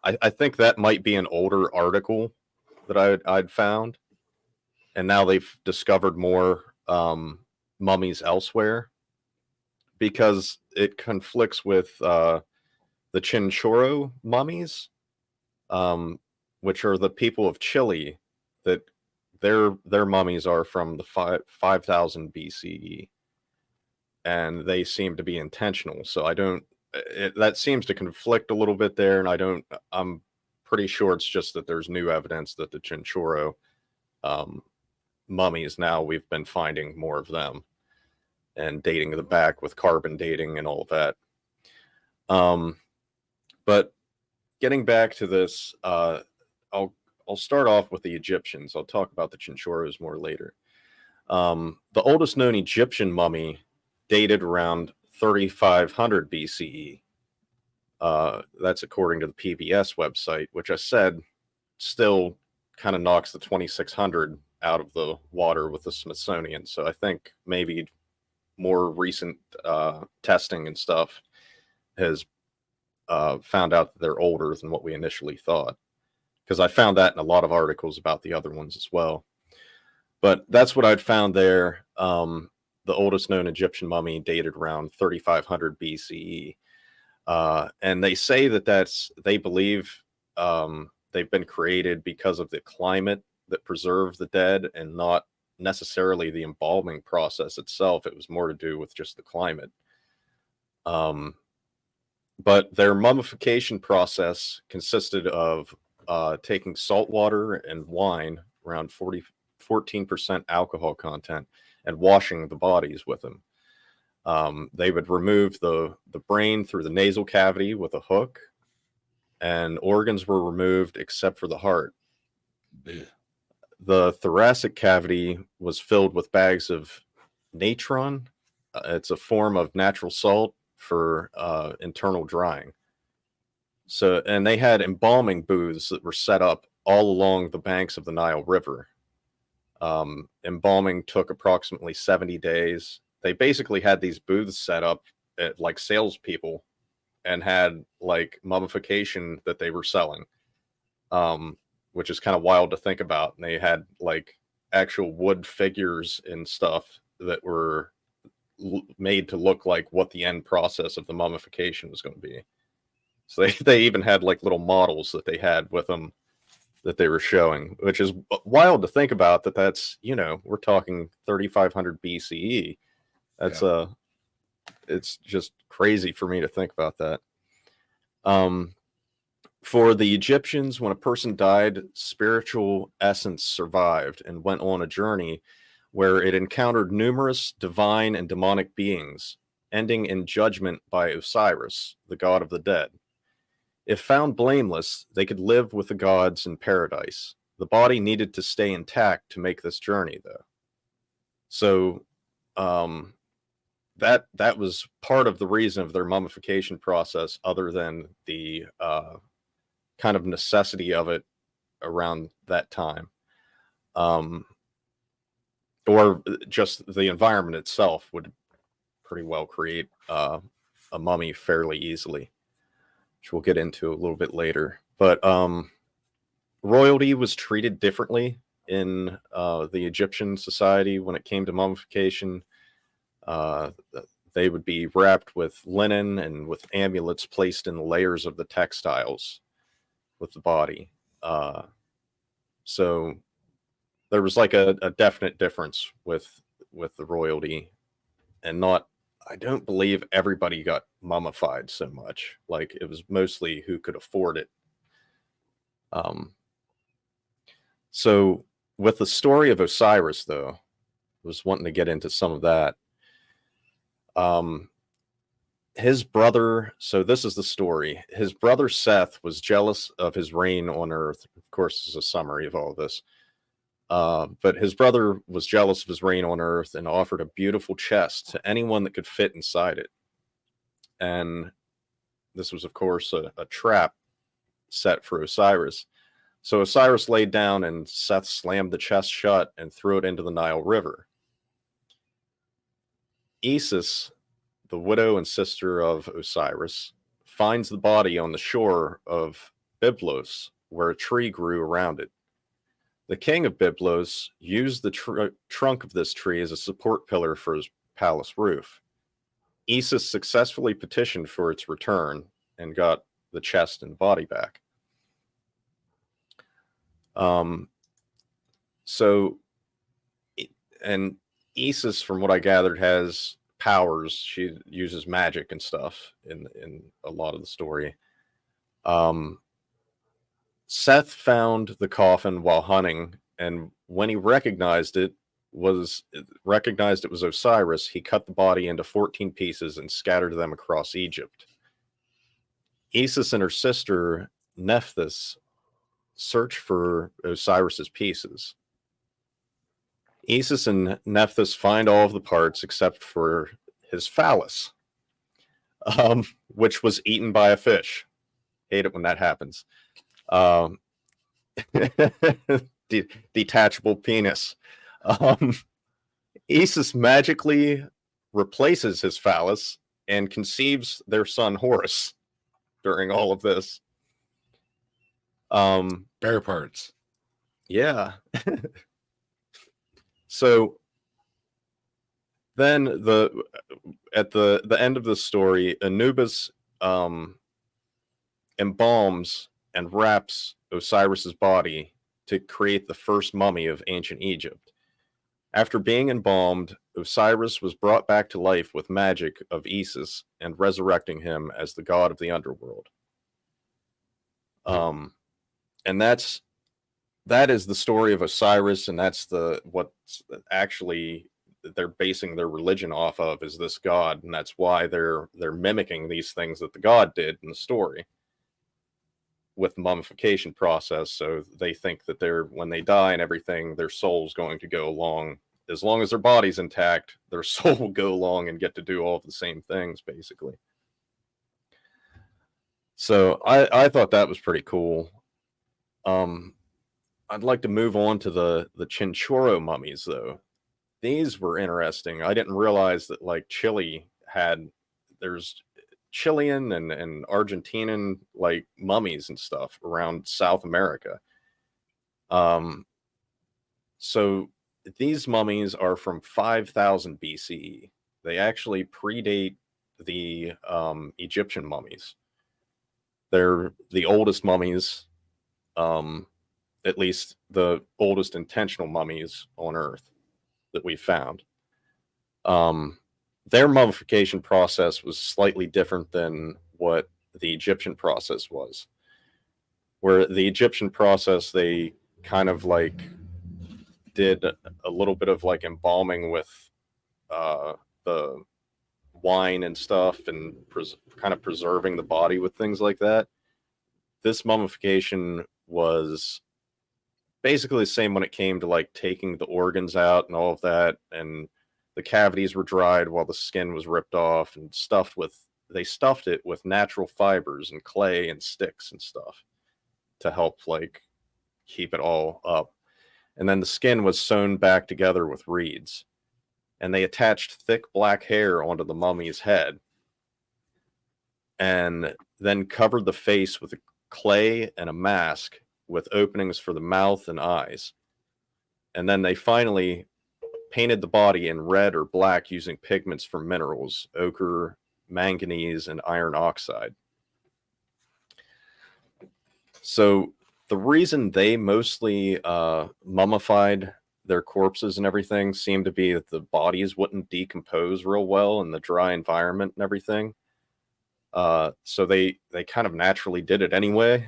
I think that might be an older article that I'd found, and now they've discovered more mummies elsewhere, because it conflicts with the Chinchorro mummies, which are the people of Chile, that their mummies are from the 5000 BCE, and they seem to be intentional. So that seems to conflict a little bit there, and I'm pretty sure it's just that there's new evidence that the Chinchorro mummies, now we've been finding more of them and dating the back with carbon dating and all of that. But getting back to this, I'll start off with the Egyptians. I'll talk about the Chinchorros more later. The oldest known Egyptian mummy dated around 3500 BCE. That's according to the PBS website, which I said still kind of knocks the 2600 out of the water with the Smithsonian. So I think maybe more recent testing and stuff has found out that they're older than what we initially thought, because I found that in a lot of articles about the other ones as well. But that's what I'd found there. The oldest known Egyptian mummy dated around 3500 BCE. And they say they believe they've been created because of the climate that preserved the dead, and not necessarily the embalming process itself. It was more to do with just the climate. But their mummification process consisted of taking salt water and wine, around 14% alcohol content, and washing the bodies with them. They would remove the brain through the nasal cavity with a hook, and organs were removed except for the heart. Yeah. The thoracic cavity was filled with bags of natron. It's a form of natural salt for internal drying. So, and they had embalming booths that were set up all along the banks of the Nile River. Embalming took approximately 70 days. They basically had these booths set up like salespeople and had like mummification that they were selling, which is kind of wild to think about. And they had like actual wood figures and stuff that were made to look like what the end process of the mummification was going to be. So they even had like little models that they had with them that they were showing, which is wild to think about. That's, you know, we're talking 3500 BCE. That's it's just crazy for me to think about that. For the Egyptians, when a person died, spiritual essence survived and went on a journey where it encountered numerous divine and demonic beings, ending in judgment by Osiris, the god of the dead. If found blameless, they could live with the gods in paradise. The body needed to stay intact to make this journey, though. So that was part of the reason of their mummification process, other than the kind of necessity of it around that time. Or just the environment itself would pretty well create a mummy fairly easily, which we'll get into a little bit later. But royalty was treated differently in the Egyptian society when it came to mummification. They would be wrapped with linen and with amulets placed in the layers of the textiles with the body. So there was like a definite difference with the royalty, and not, I don't believe everybody got mummified so much. Like, it was mostly who could afford it. So with the story of Osiris, though, I was wanting to get into some of that. His brother, so this is the story. His brother Seth was jealous of his reign on earth. Of course, this is a summary of all of this. But his brother was jealous of his reign on earth and offered a beautiful chest to anyone that could fit inside it. And this was, of course, a trap set for Osiris. So Osiris laid down, and Seth slammed the chest shut and threw it into the Nile River. Isis, the widow and sister of Osiris, finds the body on the shore of Byblos, where a tree grew around it. The king of Byblos used the trunk of this tree as a support pillar for his palace roof. Isis successfully petitioned for its return and got the chest and body back. And Isis, from what I gathered, has powers. She uses magic and stuff in a lot of the story. Seth found the coffin while hunting, and when he recognized it was Osiris, he cut the body into 14 pieces and scattered them across Egypt. Isis and her sister Nephthys search for Osiris's pieces. Isis and Nephthys find all of the parts except for his phallus, which was eaten by a fish. Hate it when that happens. Detachable penis. Isis magically replaces his phallus and conceives their son Horus during all of this. Bear parts. Yeah. So then at the end of the story, Anubis embalms and wraps Osiris's body to create the first mummy of ancient Egypt. After being embalmed, Osiris was brought back to life with magic of Isis and resurrecting him as the god of the underworld. And that is the story of Osiris, and that's what's actually they're basing their religion off of, is this god, and that's why they're mimicking these things that the god did in the story with the mummification process. So they think that when they die and everything, their soul's going to go along as long as their body's intact, their soul will go along and get to do all of the same things, basically. So I thought that was pretty cool. I'd like to move on to the Chinchorro mummies, though. These were interesting. I didn't realize that like Chile there's Chilean and Argentinian like mummies and stuff around South America. So these mummies are from 5000 BCE. They actually predate the Egyptian mummies. They're the oldest mummies, at least the oldest intentional mummies on Earth that we found. Their mummification process was slightly different than what the Egyptian process was. Where the Egyptian process, they kind of like did a little bit of like embalming with the wine and stuff and kind of preserving the body with things like that. This mummification was basically the same when it came to like taking the organs out and all of that, and the cavities were dried while the skin was ripped off and they stuffed it with natural fibers and clay and sticks and stuff to help like keep it all up. And then the skin was sewn back together with reeds, and they attached thick black hair onto the mummy's head and then covered the face with clay and a mask with openings for the mouth and eyes. And then they finally painted the body in red or black using pigments from minerals, ochre, manganese, and iron oxide. So the reason they mostly mummified their corpses and everything seemed to be that the bodies wouldn't decompose real well in the dry environment and everything. So they kind of naturally did it anyway,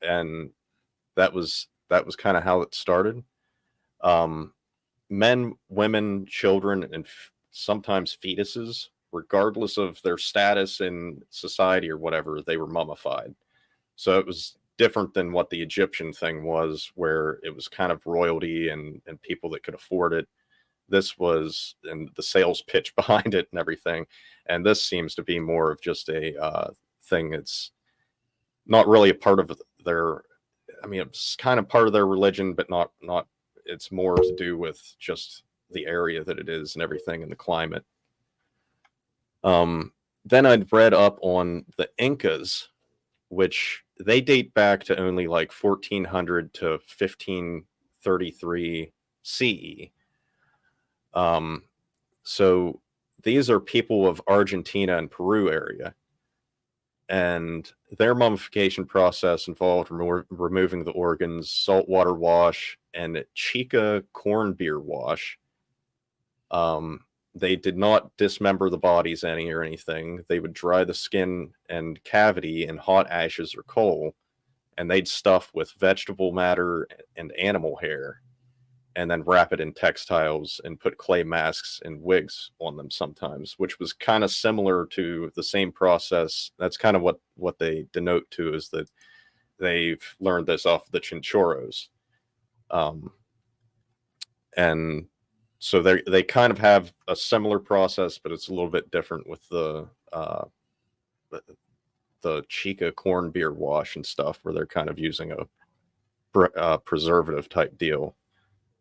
and that was kind of how it started. Men, women, children, and sometimes fetuses, regardless of their status in society or whatever, they were mummified. So it was different than what the Egyptian thing was, where it was kind of royalty and people that could afford it. This was, and the sales pitch behind it and everything. And this seems to be more of just a thing that's not really a part of their, I mean, it's kind of part of their religion, but not, it's more to do with just the area that it is and everything and the climate. Then I'd read up on the Incas, which they date back to only like 1400 to 1533 CE. So these are people of Argentina and Peru area, and their mummification process involved removing the organs, saltwater wash, and chica corn beer wash. They did not dismember the bodies any or anything. They would dry the skin and cavity in hot ashes or coal, and they'd stuff with vegetable matter and animal hair, and then wrap it in textiles and put clay masks and wigs on them sometimes, which was kind of similar to the same process. That's kind of what they denote to, is that they've learned this off the Chinchorros. And so they kind of have a similar process, but it's a little bit different with the chica corn beer wash and stuff, where they're kind of using a preservative type deal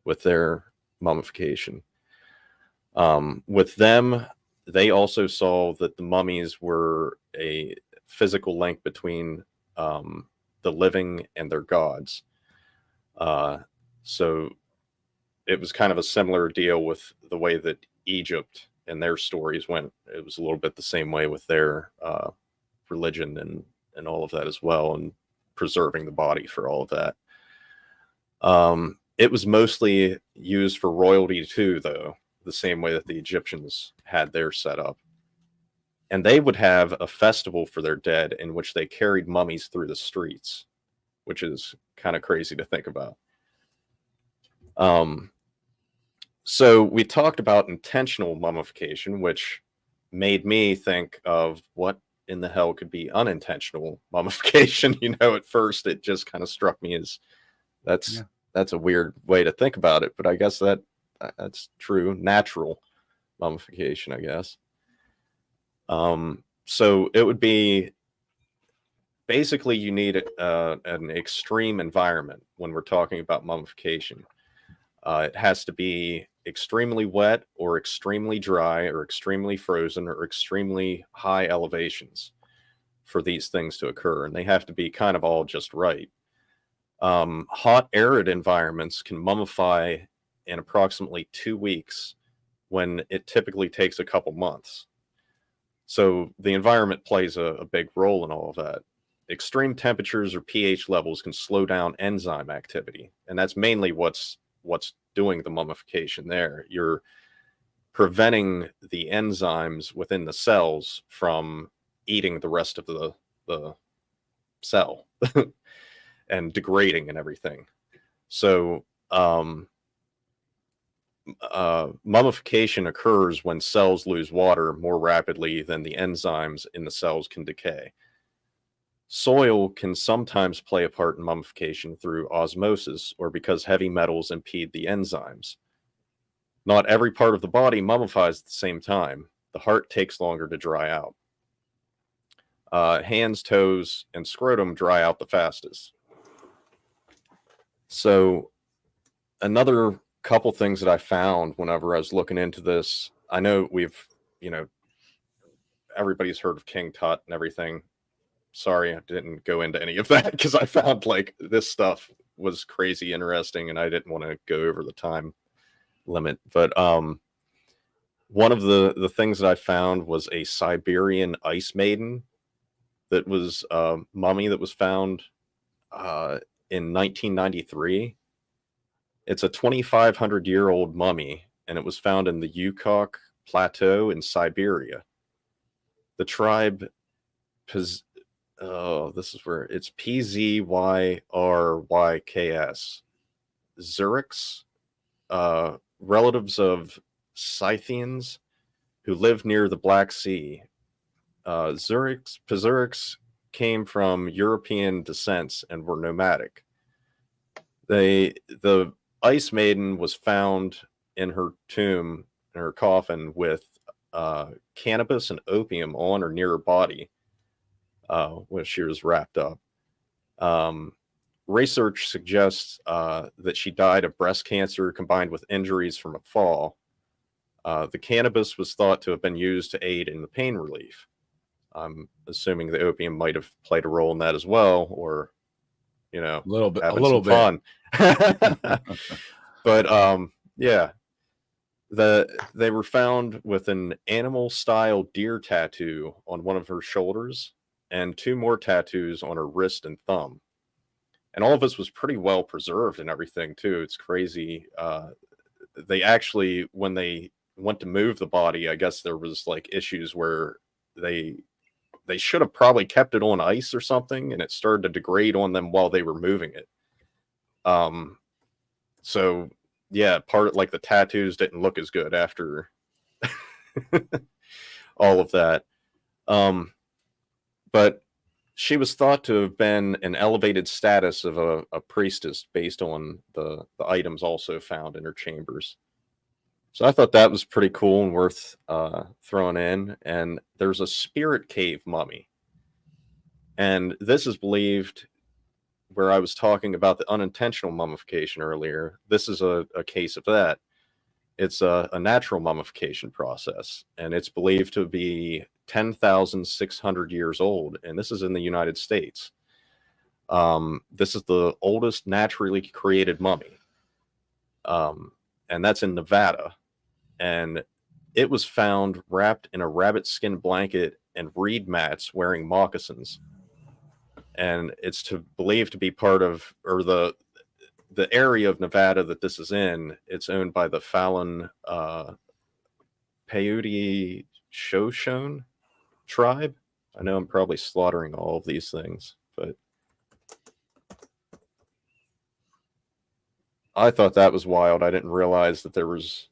with their mummification. With them, they also saw that the mummies were a physical link between the living and their gods. So it was kind of a similar deal with the way that Egypt and their stories went. It was a little bit the same way with their religion and all of that as well, and preserving the body for all of that. It was mostly used for royalty too, though, the same way that the Egyptians had their setup. And they would have a festival for their dead in which they carried mummies through the streets, which is kind of crazy to think about. So we talked about intentional mummification, which made me think of what in the hell could be unintentional mummification. At first it just kind of struck me as that's a weird way to think about it, but I guess that that's true. Natural mummification, I guess. So it would be basically you need an extreme environment when we're talking about mummification. It has to be extremely wet or extremely dry or extremely frozen or extremely high elevations for these things to occur. And they have to be kind of all just right. Hot, arid environments can mummify in approximately 2 weeks when it typically takes a couple months. So the environment plays a big role in all of that. Extreme temperatures or pH levels can slow down enzyme activity. And that's mainly what's doing the mummification there. You're preventing the enzymes within the cells from eating the rest of the cell and degrading and everything. So mummification occurs when cells lose water more rapidly than the enzymes in the cells can decay. Soil can sometimes play a part in mummification through osmosis or because heavy metals impede the enzymes. Not every part of the body mummifies at the same time. The heart takes longer to dry out. Hands, toes, and scrotum dry out the fastest. So another couple things that I found whenever I was looking into this, I know everybody's heard of King Tut and everything. Sorry, I didn't go into any of that because I found like this stuff was crazy interesting and I didn't want to go over the time limit. But one of the things that I found was a Siberian ice maiden that was a mummy that was found in 1993. It's a 2,500-year-old mummy, and it was found in the Yukok Plateau in Siberia. The tribe, this is where it's PzyrYks. Zurichs, relatives of Scythians who lived near the Black Sea. Pzyrix came from European descents and were nomadic. The Ice Maiden was found in her tomb, in her coffin, with cannabis and opium on or near her body when she was wrapped up. Research suggests that she died of breast cancer combined with injuries from a fall. The cannabis was thought to have been used to aid in the pain relief. I'm assuming the opium might have played a role in that as well, or a little bit, fun. But yeah, they were found with an animal-style deer tattoo on one of her shoulders and 2 more tattoos on her wrist and thumb. And all of this was pretty well preserved and everything too. It's crazy. They actually, when they went to move the body, I guess there was like issues where they should have probably kept it on ice or something, and it started to degrade on them while they were moving it. So yeah, like the tattoos didn't look as good after all of that. But she was thought to have been an elevated status of a priestess based on the items also found in her chambers. So I thought that was pretty cool and worth throwing in. And there's a spirit cave mummy. And this is believed, where I was talking about the unintentional mummification earlier, this is a case of that. It's a natural mummification process, and it's believed to be 10,600 years old, and this is in the United States. This is the oldest naturally created mummy, and that's in Nevada. And it was found wrapped in a rabbit skin blanket and reed mats wearing moccasins. And it's believed to be part of, or the area of Nevada that this is in. It's owned by the Fallon Paiute Shoshone tribe. I know I'm probably slaughtering all of these things, but I thought that was wild. I didn't realize that there was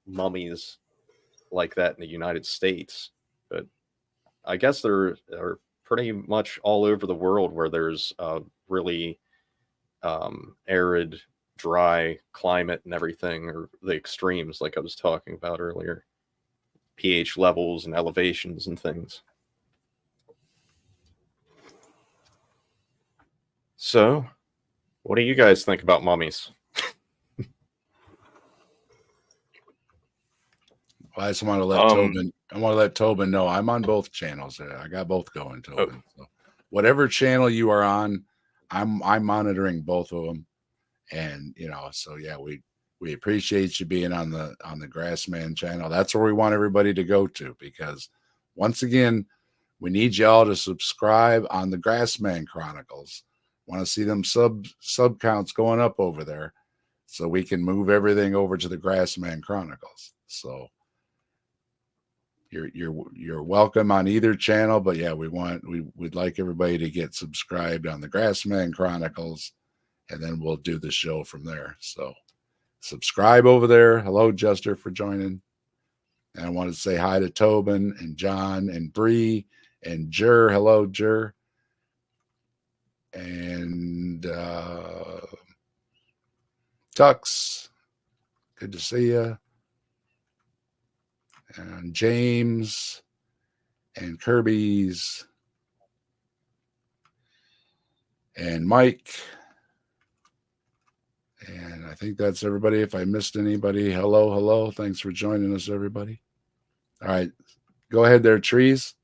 mummies like that in the United States, but I guess there are pretty much all over the world where there's really arid dry climate and everything, or the extremes like I was talking about earlier, pH levels and elevations and things. So, what do you guys think about mummies? I just want to let Tobin. I want to let Tobin know I'm on both channels. I got both going, Tobin. So whatever channel you are on, I'm monitoring both of them, and so yeah, we appreciate you being on the Grassman channel. That's where we want everybody to go to, because once again, we need y'all to subscribe on the Grassman Chronicles. Want to see them sub counts going up over there, so we can move everything over to the Grassman Chronicles. So you're welcome on either channel, but yeah, we'd like everybody to get subscribed on the Grassman Chronicles, and then we'll do the show from there. So subscribe over there. Hello, Jester, for joining. And I want to say hi to Tobin and John and Bree and Jer. Hello, Jer. And Tux, good to see you. And James and Kirby's and Mike. And I think that's everybody. If I missed anybody, hello. Thanks for joining us, everybody. All right. Go ahead there, Trees.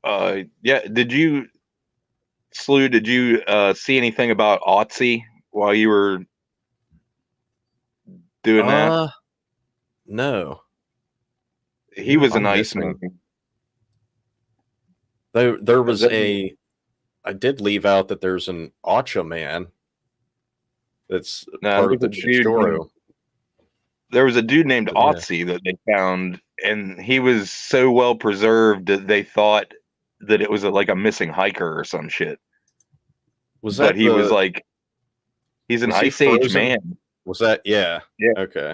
Yeah. Did you see anything about Otzi while you were doing that? No. He was an I'm Iceman. There was I did leave out that there's an Acha man that's part of the Chistoro. There was a dude named Otzi that they found, and he was so well preserved that they thought that it was like a missing hiker or some shit. Was that? But he was like, he's an Ice Age man. Was that? Yeah. Okay.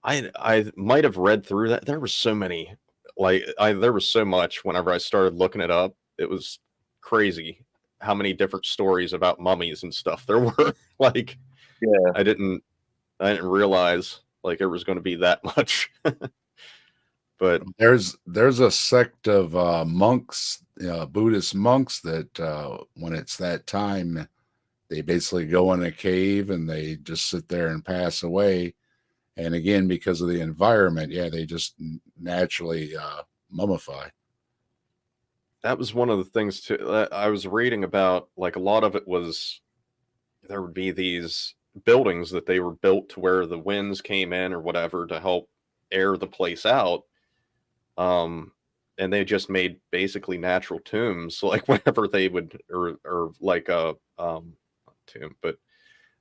I might have read through that. There were so many, there was so much whenever I started looking it up. It was crazy how many different stories about mummies and stuff there were. I didn't realize there was going to be that much. But there's a sect of monks, Buddhist monks, that when it's that time, they basically go in a cave and they just sit there and pass away. And again, because of the environment, they just naturally mummify. That was one of the things too that I was reading about. A lot of it was, there would be these buildings that they were built to where the winds came in or whatever to help air the place out. And they just made basically natural tombs. So whenever they would, or like a tomb, but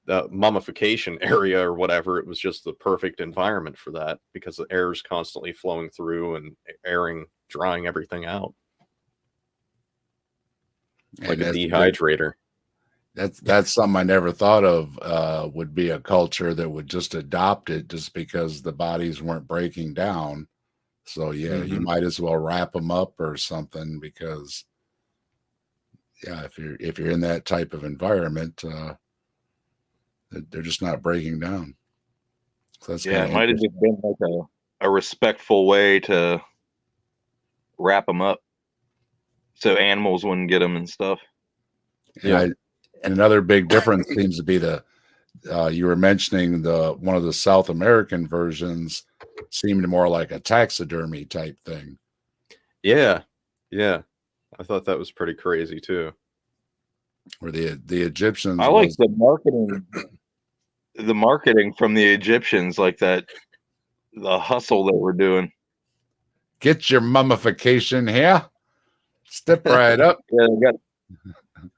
the mummification area or whatever, it was just the perfect environment for that because the air is constantly flowing through and drying everything out. Like a dehydrator. That's something I never thought of, would be a culture that would just adopt it just because the bodies weren't breaking down. So you might as well wrap them up or something, because if you're in that type of environment, they're just not breaking down. So that's it might have just been like a respectful way to wrap them up so animals wouldn't get them and stuff. And another big difference seems to be you were mentioning one of the South American versions seemed more like a taxidermy type thing. Yeah. I thought that was pretty crazy too. Where the Egyptians, I like the marketing from the Egyptians, like that, the hustle that we're doing. Get your mummification here. Step right up.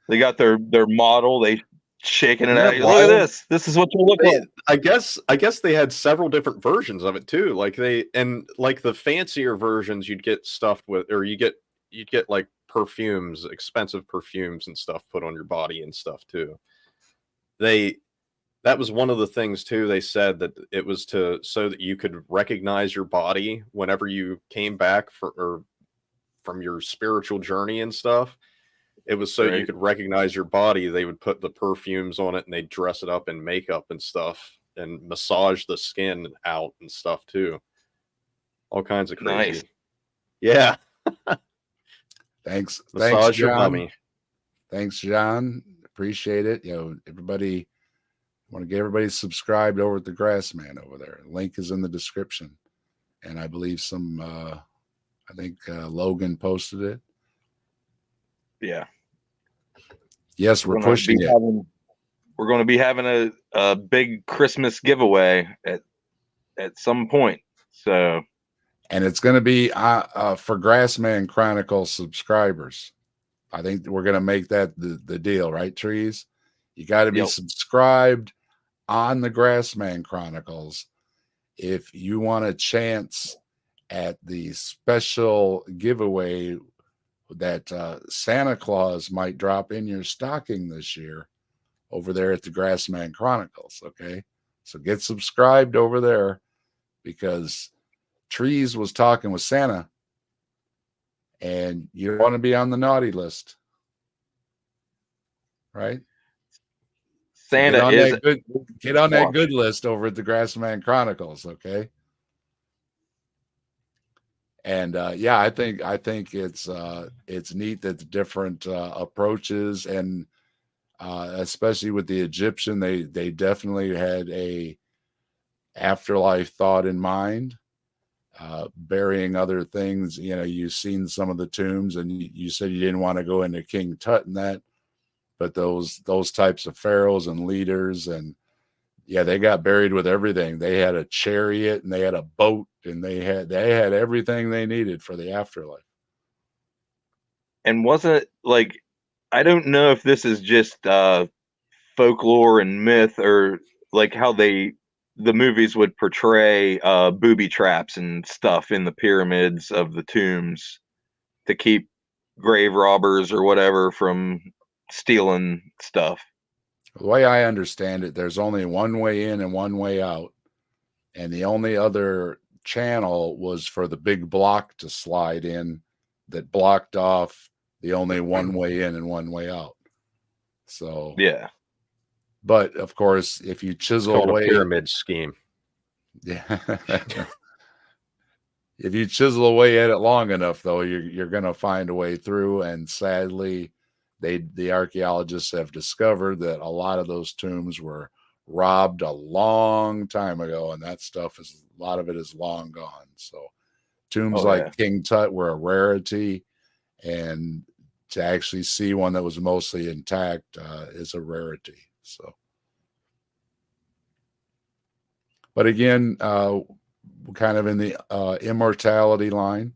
They got their model. They shaking it out. Look at this. This is what you look like. I guess they had several different versions of it too. The fancier versions you'd get stuffed with, or you'd get like perfumes, expensive perfumes and stuff put on your body and stuff too. That was one of the things too. They said that it was so that you could recognize your body whenever you came back from your spiritual journey and stuff. It was so you Right. could recognize your body. They would put the perfumes on it and they'd dress it up in makeup and stuff and massage the skin out and stuff too. All kinds of crazy. Nice. Yeah. Thanks, Massage your John. mummy. Thanks, John. Appreciate it. Everybody, want to get everybody subscribed over at the Grassman over there. Link is in the description, and I believe I think Logan posted it. Yeah. Yes, we're pushing it. We're going to be having a big Christmas giveaway at some point. So, and it's going to be for Grassman Chronicles subscribers. I think we're going to make that the deal, right, Trees? You got to be subscribed on the Grassman Chronicles if you want a chance at the special giveaway that Santa Claus might drop in your stocking this year over there at the Grassman Chronicles. Okay, so get subscribed over there, because Trees was talking with Santa, and you want to be on the naughty list, right? Santa so get on that watch. good list over at the Grassman Chronicles, okay? And I think it's neat that the different approaches, and especially with the Egyptian, they definitely had a afterlife thought in mind. Burying other things, you've seen some of the tombs, and you said you didn't want to go into King Tut and that, but those types of pharaohs and leaders, and they got buried with everything. They had a chariot and they had a boat, and they had everything they needed for the afterlife. And wasn't like, I don't know if this is just folklore and myth, or like how the movies would portray booby traps and stuff in the pyramids of the tombs to keep grave robbers or whatever from stealing stuff. The way I understand it, there's only one way in and one way out, and the only other channel was for the big block to slide in that blocked off the only one way in and one way out. So yeah, but of course, if you chisel away a pyramid scheme, if you chisel away at it long enough, though, you're going to find a way through. And sadly, the archaeologists have discovered that a lot of those tombs were robbed a long time ago, and that stuff a lot of it is long gone. So tombs like King Tut were a rarity, and to actually see one that was mostly intact is a rarity. So, but again, kind of in the immortality line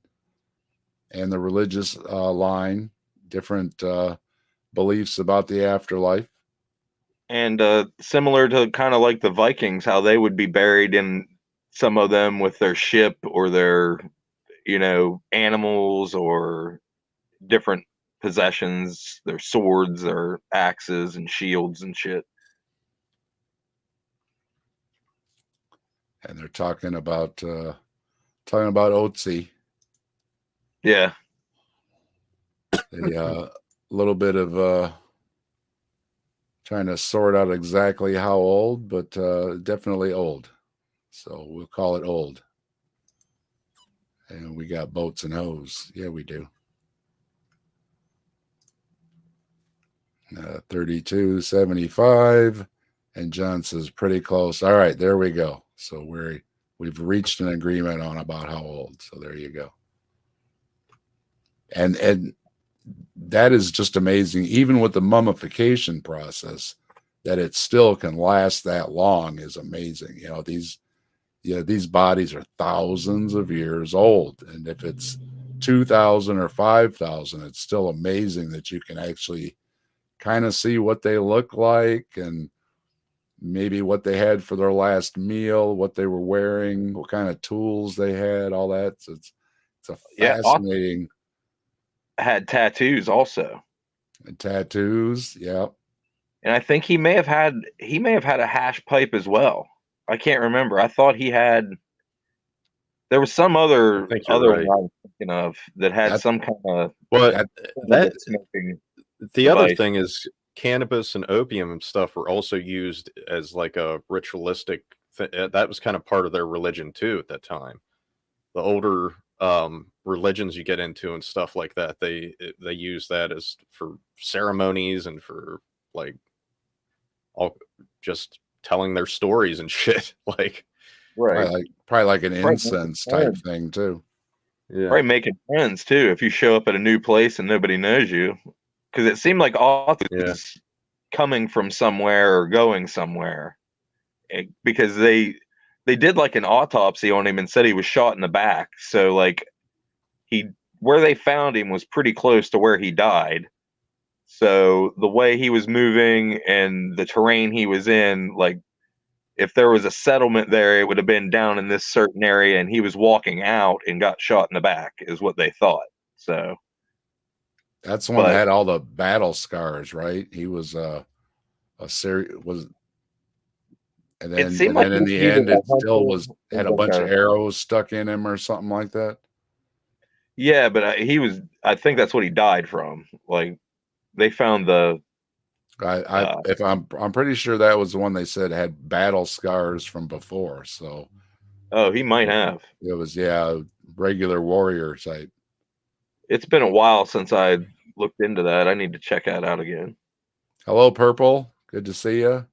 and the religious line, different beliefs about the afterlife. And similar to kind of like the Vikings, how they would be buried in, some of them with their ship or their, animals or different possessions, their swords, their axes and shields and shit. And they're talking about Otzi. Yeah. A little bit of trying to sort out exactly how old, but definitely old. So we'll call it old. And we got boats and hoes. Yeah, we do. 3275, and John says pretty close. All right, there we go. So we've reached an agreement on about how old. So there you go. And that is just amazing. Even with the mummification process, that it still can last that long is amazing. These bodies are thousands of years old, and if it's 2,000 or 5,000, it's still amazing that you can actually kind of see what they look like, and maybe what they had for their last meal, what they were wearing, what kind of tools they had, all that. So it's a fascinating. Had tattoos also. And tattoos, yeah. And I think he may have had a hash pipe as well. I can't remember. I thought he had. There was some other right. one I was thinking of that had some kind of that smoking. The other device. thing is cannabis and opium and stuff were also used as like a ritualistic that was kind of part of their religion too at that time. The older religions you get into and stuff like that, they use that as for ceremonies and for like all just telling their stories and shit. Like, Right. Probably like an Right. incense type thing too. yeah, Probably making friends too if you show up at a new place and nobody knows you. Because it seemed like Oz yeah. was coming from somewhere or going somewhere. Because they did like an autopsy on him and said he was shot in the back. So like where they found him was pretty close to where he died. So the way he was moving and the terrain he was in, like if there was a settlement there, it would have been down in this certain area, and he was walking out and got shot in the back, is what they thought. So That's the one that but had all the battle scars, right? He was a series was, and it then seemed like in the he was end, a it still hunter. was had a bunch of arrows stuck in him or something like that. Yeah, but he was. I think that's what he died from. Like they found the. If I'm pretty sure that was the one they said had battle scars from before. So Oh, he might have. it was regular warrior type. It's been a while since I looked into that. I need to check that out again. Hello, Purple. Good to see you.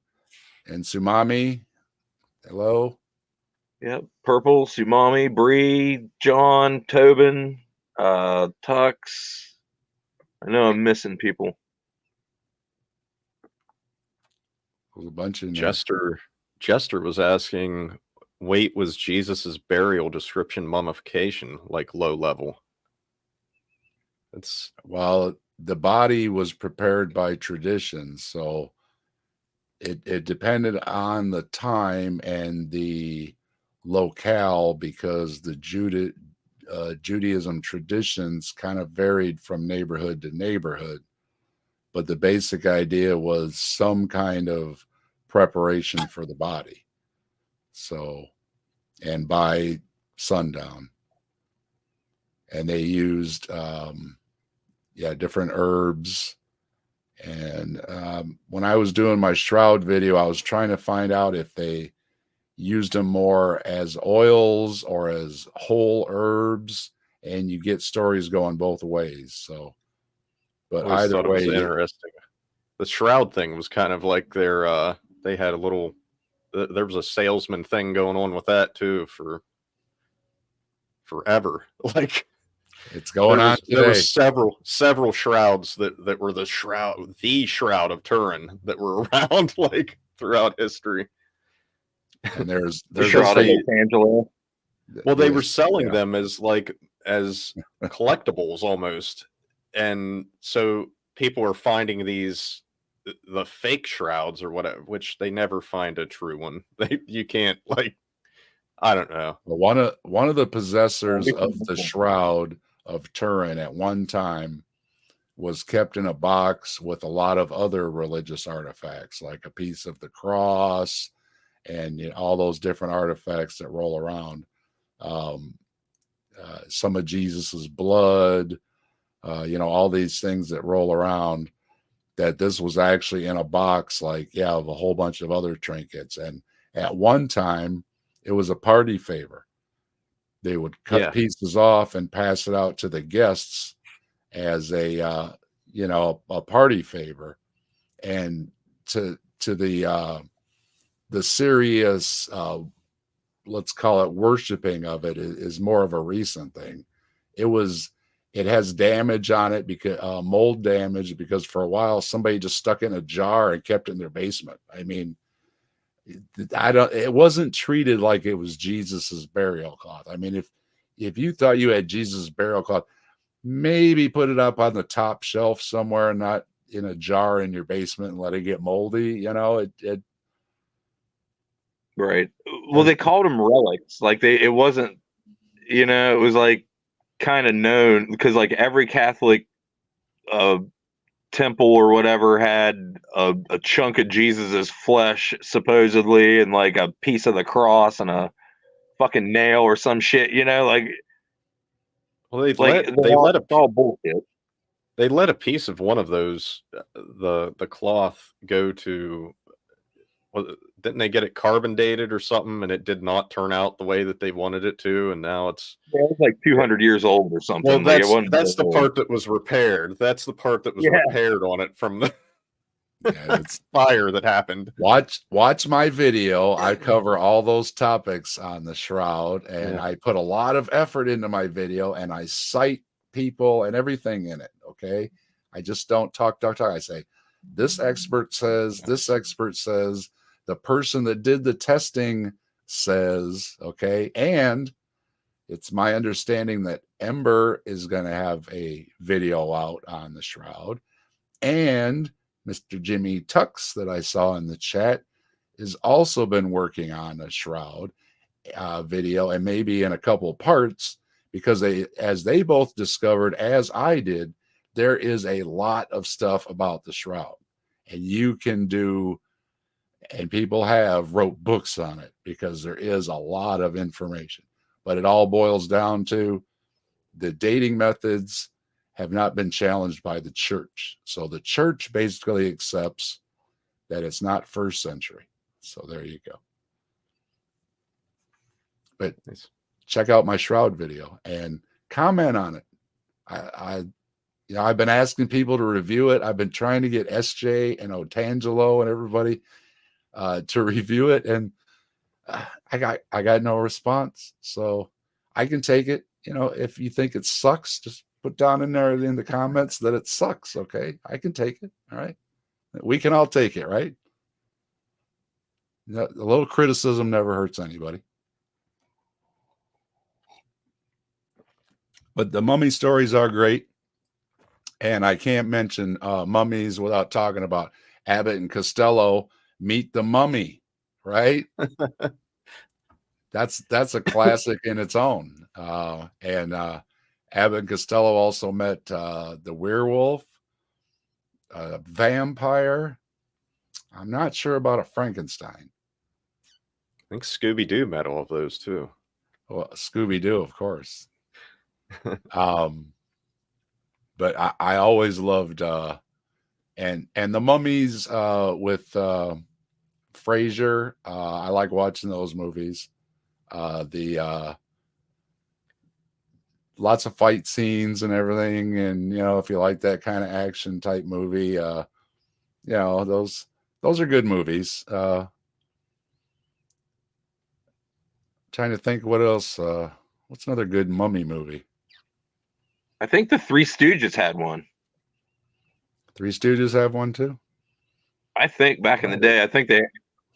And Sumami. Hello. Yep. Purple, Sumami, Bree, John, Tobin, Tux. I know I'm missing people. There's a bunch in there. Jester was asking, weight was Jesus's burial description mummification, like low level. It's the body was prepared by tradition, so it depended on the time and the locale, because the Judaism traditions kind of varied from neighborhood to neighborhood. But the basic idea was some kind of preparation for the body. So, and by sundown. And they used, different herbs. And when I was doing my shroud video, I was trying to find out if they used them more as oils or as whole herbs. And you get stories going both ways. So, but always either thought it was way, interesting. The shroud thing was kind of like their they had a little there was a salesman thing going on with that too for forever. Like it's going on today. There were several shrouds that were the shroud of Turin that were around like throughout history. And there's Shroud of Angela. Well, they were selling them as collectibles almost, and so people are finding the fake shrouds or whatever, which they never find a true one. You can't, like, I don't know. Well, one of the possessors of the shroud of Turin at one time was kept in a box with a lot of other religious artifacts, like a piece of the cross and all those different artifacts that roll around. Some of Jesus's blood, all these things that roll around, that this was actually in a box, of a whole bunch of other trinkets. And at one time, it was a party favor. They would cut pieces off and pass it out to the guests as a party favor. And to the serious, let's call it worshiping of it, is more of a recent thing. It has damage on it, because mold damage, because for a while somebody just stuck it in a jar and kept it in their basement. I mean, it wasn't treated like it was Jesus's burial cloth. I mean, if you thought you had Jesus' burial cloth, maybe put it up on the top shelf somewhere and not in a jar in your basement and let it get moldy. Right. Well, they called them relics. Like it wasn't, it was like kind of known, because like every Catholic temple or whatever had a chunk of Jesus's flesh supposedly, and like a piece of the cross and a fucking nail or some shit, like. Well, they let all bullshit. They let a piece of one of those, the cloth, go to. Didn't they get it carbon dated or something, and it did not turn out the way that they wanted it to, and now it's like 200 years old or something. well. Like, it wasn't That's the old. part that was repaired. That's the part that was repaired on it from the It's fire that happened. watch my video. I cover all those topics on the shroud, and Yeah. I put a lot of effort into my video, and I cite people and everything in it. Okay, I just don't talk. I say, this expert says, the person that did the testing says, okay, and it's my understanding that Ember is going to have a video out on the shroud, and Mr. Jimmy Tux that I saw in the chat has also been working on a shroud video, and maybe in a couple parts, because as they both discovered, as I did, there is a lot of stuff about the shroud, and you can do, and people have wrote books on it because there is a lot of information, but it all boils down to the dating methods have not been challenged by the church. So the church basically accepts that it's not first century. So there you go. But check out my shroud video and comment on it. I've been asking people to review it. I've been trying to get SJ and Otangelo and everybody to review it, and I got no response. So I can take it. If you think it sucks, just put down in there in the comments that it sucks. Okay, I can take it. All right, we can all take it, right? A little criticism never hurts anybody. But the mummy stories are great, and I can't mention mummies without talking about Abbott and Costello Meet the Mummy, right? That's a classic in its own. And Abbott and Costello also met the werewolf, vampire. I'm not sure about a Frankenstein. I think Scooby-Doo met all of those too. Well, Scooby-Doo, of course. But I always loved and the mummies with Frasier. I like watching those movies. The lots of fight scenes and everything, and if you like that kind of action type movie, those are good movies. Trying to think what else. What's another good mummy movie? I think the Three Stooges had one. Three Stooges have one too? I think back in the day, I think they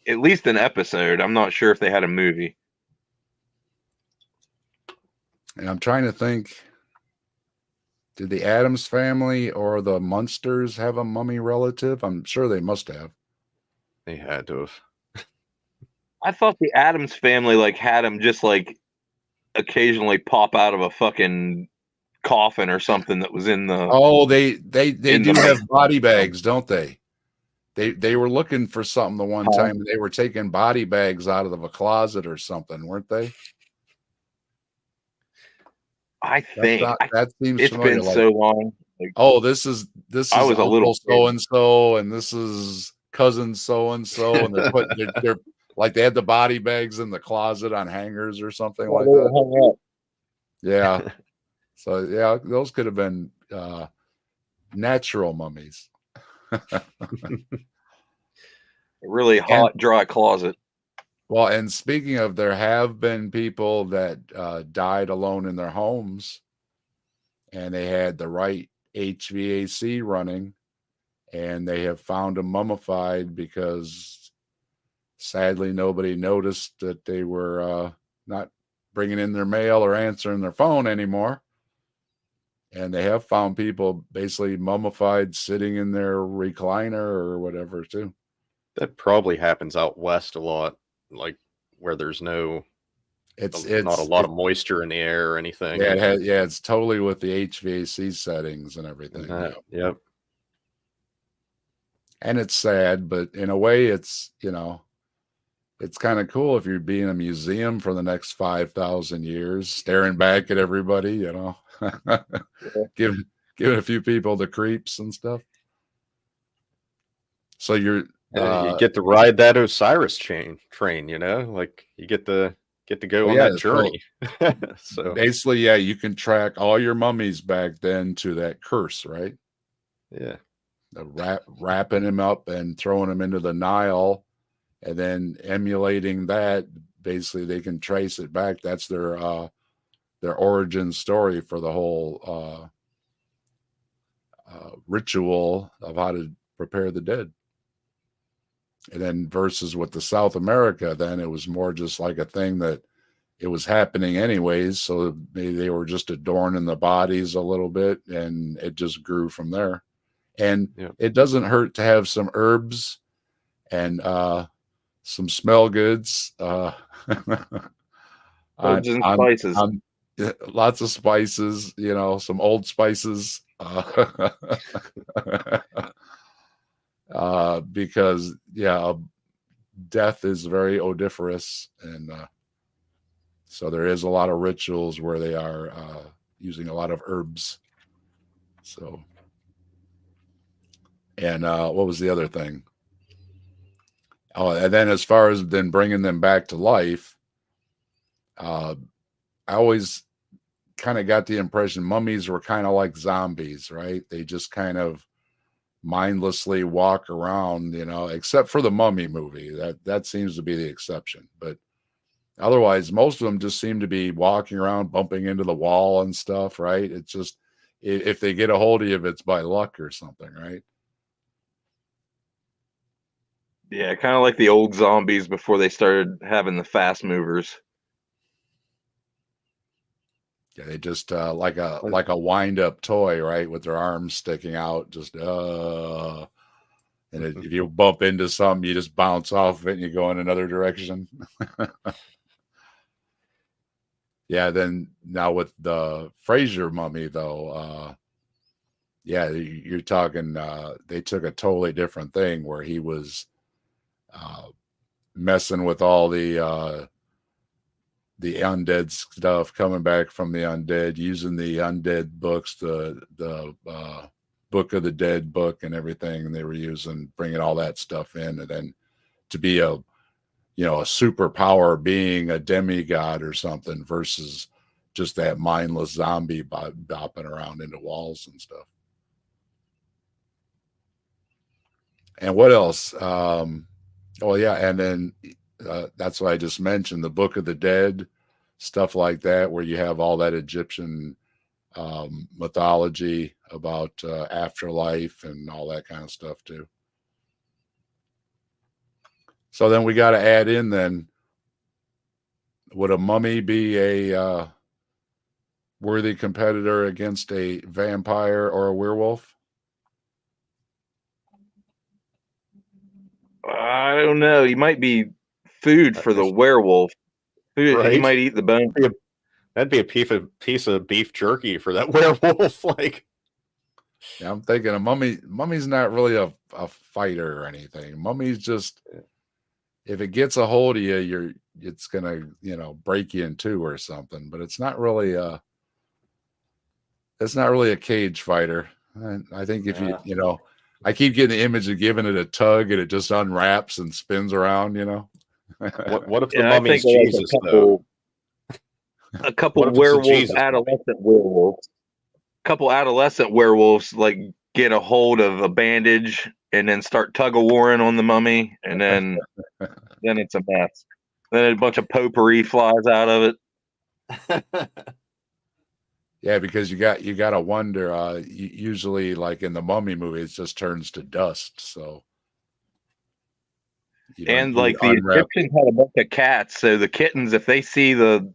at least an episode. I'm not sure if they had a movie. And I'm trying to think, did the Addams Family or the Munsters have a mummy relative? I'm sure they must have. They had to have. I thought the Addams Family had him just occasionally pop out of a fucking coffin or something that was in the. Oh, they do have body bags, don't they? They were looking for something the one time. They were taking body bags out of a closet or something, weren't they? I think that seems it's familiar. been so long. This is I was a little so and so, and this is cousin so and so, and they're like they had the body bags in the closet on hangers or something like that. Hung up. Yeah. So yeah, those could have been natural mummies. Really hot, dry closet. Well, and speaking of, there have been people that died alone in their homes, and they had the right HVAC running, and they have found them mummified because sadly nobody noticed that they were not bringing in their mail or answering their phone anymore. And they have found people basically mummified sitting in their recliner or whatever too. That probably happens out west a lot, where there's not a lot of moisture in the air or anything. Yeah, it's totally with the HVAC settings and everything. Yep. And it's sad, but in a way, it's it's kind of cool if you'd be in a museum for the next 5,000 years, staring back at everybody, giving giving a few people the creeps and stuff. So you're you get to ride that Osiris train, you know, like you get to go on that journey. So basically, yeah, you can track all your mummies back then to that curse, right? Yeah. Wrapping him up and throwing him into the Nile, and then emulating that. Basically, they can trace it back. That's their origin story for the whole ritual of how to prepare the dead. And then versus with the South America, then it was more just like a thing that it was happening anyways. So maybe they were just adorning the bodies a little bit, and it just grew from there. And it doesn't hurt to have some herbs and some smell goods. Spices. Lots of spices, you know, some old spices. Because death is very odoriferous, and so there is a lot of rituals where they are using a lot of herbs. So, and what was the other thing? Oh, and then as far as then bringing them back to life, I always kind of got the impression mummies were kind of like zombies, right? They just kind of mindlessly walk around, you know, except for the Mummy movie. That seems to be the exception. But otherwise, most of them just seem to be walking around, bumping into the wall and stuff, right? It's just, if they get a hold of you, it's by luck or something, right? Yeah, kind of like the old zombies before they started having the fast movers. Yeah, they just like a wind-up toy, right, with their arms sticking out, just and if you bump into something, you just bounce off of it and you go in another direction. Yeah, then now with the Fraser mummy, though, yeah, you're talking. They took a totally different thing where he was messing with all the undead stuff, coming back from the undead, using the undead books, the Book of the Dead book and everything, and they were using, bringing all that stuff in, and then to be a superpower being a demigod or something versus just that mindless zombie bopping around into walls and stuff. And what else? Oh yeah, and then that's what I just mentioned, the Book of the Dead, stuff like that, where you have all that Egyptian mythology about afterlife and all that kind of stuff too. So then we got to add in then, would a mummy be a worthy competitor against a vampire or a werewolf? I don't know. He might be food for the werewolf. Right. He might eat the bone. That'd be a piece of beef jerky for that werewolf. Like, yeah, I'm thinking a mummy's not really a fighter or anything. Mummy's just, if it gets a hold of you, it's gonna break you in two or something. But it's not really a cage fighter. I think if I keep getting the image of giving it a tug and it just unwraps and spins around. What if the mummy's Jesus though? A couple adolescent werewolves like get a hold of a bandage and then start tug of warring on the mummy, and then it's a mess. Then a bunch of potpourri flies out of it. Yeah, because you got to wonder. Usually, like in the Mummy movie, it just turns to dust. So, and like the Egyptians had a bunch of cats, so the kittens, if they see the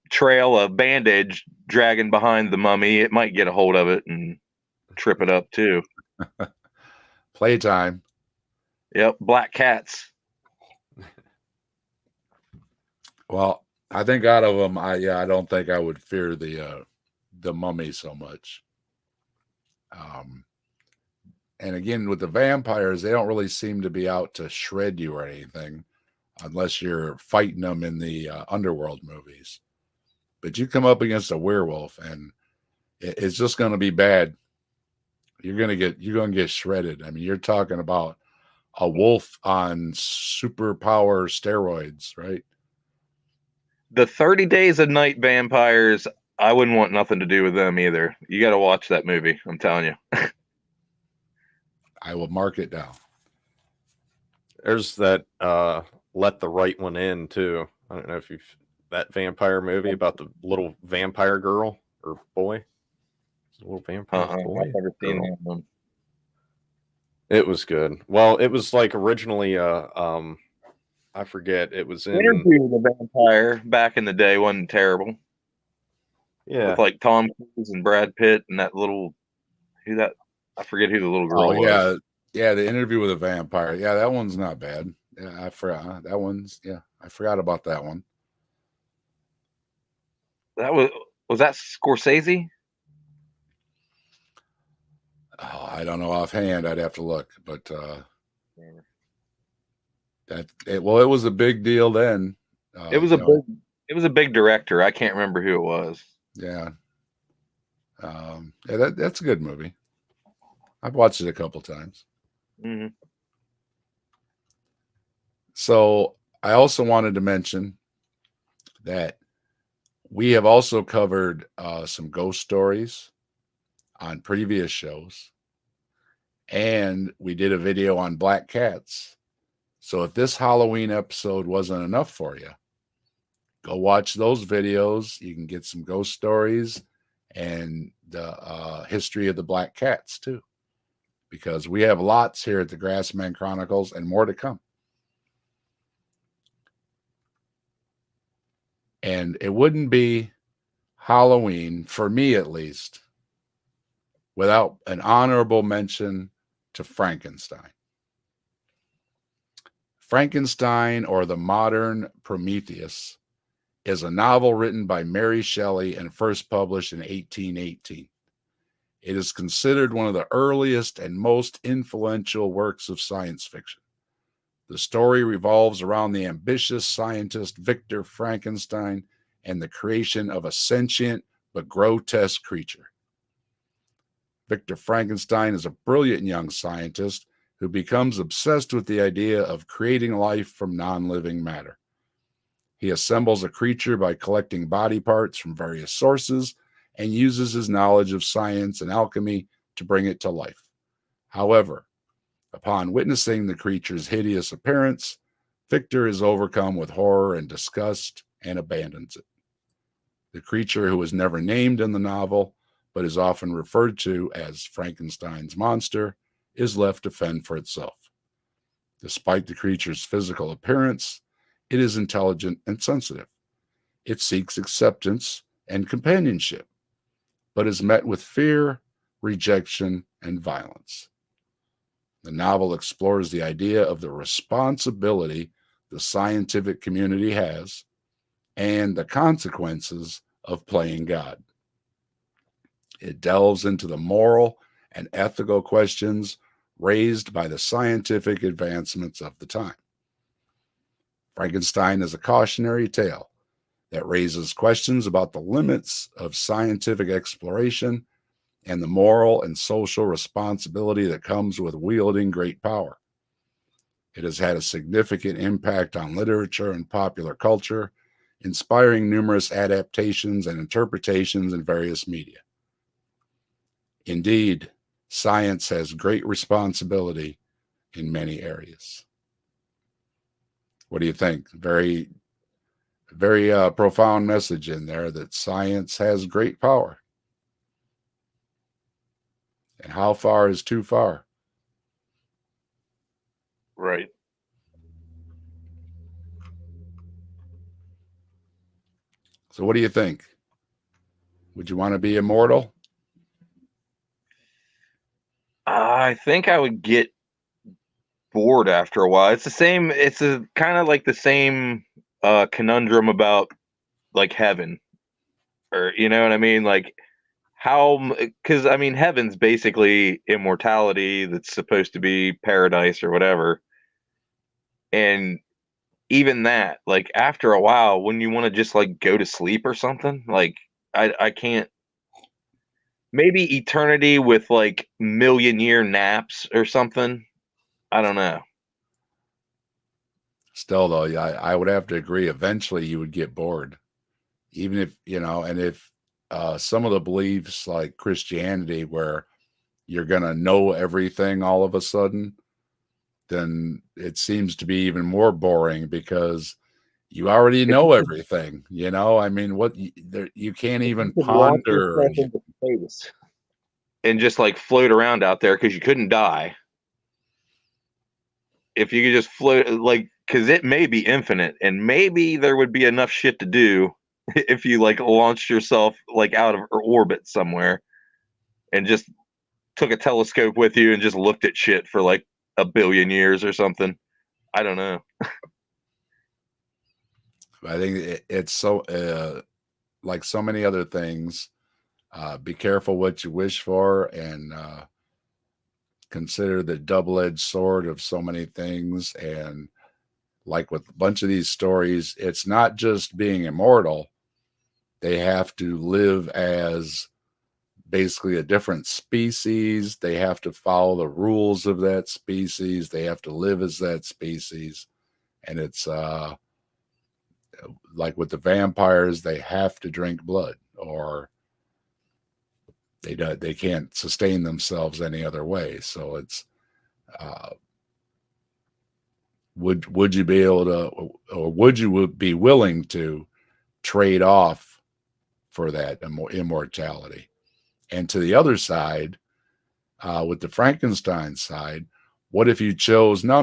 trail of bandage dragging behind the mummy, it might get a hold of it and trip it up too. Playtime. Yep, black cats. Well, I think out of them, I don't think I would fear the mummy so much. And again, with the vampires, they don't really seem to be out to shred you or anything, unless you're fighting them in the underworld movies. But you come up against a werewolf, and it's just going to be bad. You're going to get shredded. I mean, you're talking about a wolf on superpower steroids, right? The 30 Days of Night vampires, I wouldn't want nothing to do with them either. You got to watch that movie. I'm telling you. I will mark it down. There's that Let the Right One In too. I don't know if you've that vampire movie about the little vampire girl or boy. A little vampire boy. I've never seen girl. that one. It was good. Well, it was like originally I forget. It was in Interview with the Vampire back in the day wasn't terrible. Yeah. With like Tom Cruise and Brad Pitt and that little I forget who the little girl was. Yeah, the Interview with a Vampire. Yeah, that one's not bad. Yeah, I forgot that one's. Yeah, I forgot about that one. That was that Scorsese? Oh, I don't know offhand. I'd have to look, but it was a big deal then. It was a big director. I can't remember who it was. Yeah. That's a good movie. I've watched it a couple times. Mm-hmm. So I also wanted to mention that we have also covered some ghost stories on previous shows, and we did a video on black cats. So if this Halloween episode wasn't enough for you, go watch those videos. You can get some ghost stories and the history of the black cats too, because we have lots here at the Grassman Chronicles and more to come. And it wouldn't be Halloween, for me at least, without an honorable mention to Frankenstein. Frankenstein, or the Modern Prometheus, is a novel written by Mary Shelley and first published in 1818. It is considered one of the earliest and most influential works of science fiction. The story revolves around the ambitious scientist Victor Frankenstein and the creation of a sentient but grotesque creature. Victor Frankenstein is a brilliant young scientist who becomes obsessed with the idea of creating life from non-living matter. He assembles a creature by collecting body parts from various sources and uses his knowledge of science and alchemy to bring it to life. However, upon witnessing the creature's hideous appearance, Victor is overcome with horror and disgust and abandons it. The creature, who is never named in the novel, but is often referred to as Frankenstein's monster, is left to fend for itself. Despite the creature's physical appearance, it is intelligent and sensitive. It seeks acceptance and companionship, but is met with fear, rejection, and violence. The novel explores the idea of the responsibility the scientific community has and the consequences of playing God. It delves into the moral and ethical questions raised by the scientific advancements of the time. Frankenstein is a cautionary tale that raises questions about the limits of scientific exploration and the moral and social responsibility that comes with wielding great power. It has had a significant impact on literature and popular culture, inspiring numerous adaptations and interpretations in various media. Indeed, science has great responsibility in many areas. What do you think? Very, very profound message in there that science has great power. And how far is too far? Right. So what do you think? Would you want to be immortal? I think I would get bored after a while. It's a kind of like the same conundrum about like heaven, or you know what I mean? Like because I mean, heaven's basically immortality that's supposed to be paradise or whatever. And even that, like after a while, when you want to just like go to sleep or something, like I can't maybe eternity with like million-year naps or something. I don't know. Still, though, yeah, I would have to agree. Eventually, you would get bored, even if and if some of the beliefs like Christianity, where you're gonna know everything all of a sudden, then it seems to be even more boring because you already know everything. I mean, you can't even ponder. Into space and just like float around out there because you couldn't die. If you could just float, like, because it may be infinite, and maybe there would be enough shit to do if you like launched yourself like out of orbit somewhere and just took a telescope with you and just looked at shit for like a billion years or something. I don't know. I think it's so like so many other things. Be careful what you wish for, and consider the double-edged sword of so many things. And like with a bunch of these stories, it's not just being immortal. They have to live as basically a different species. They have to follow the rules of that species. They have to live as that species. And it's like with the vampires, they have to drink blood, or they can't sustain themselves any other way. So it's would you be able to, or would you be willing to trade off for that immortality? And to the other side, with the Frankenstein side, what if you chose no,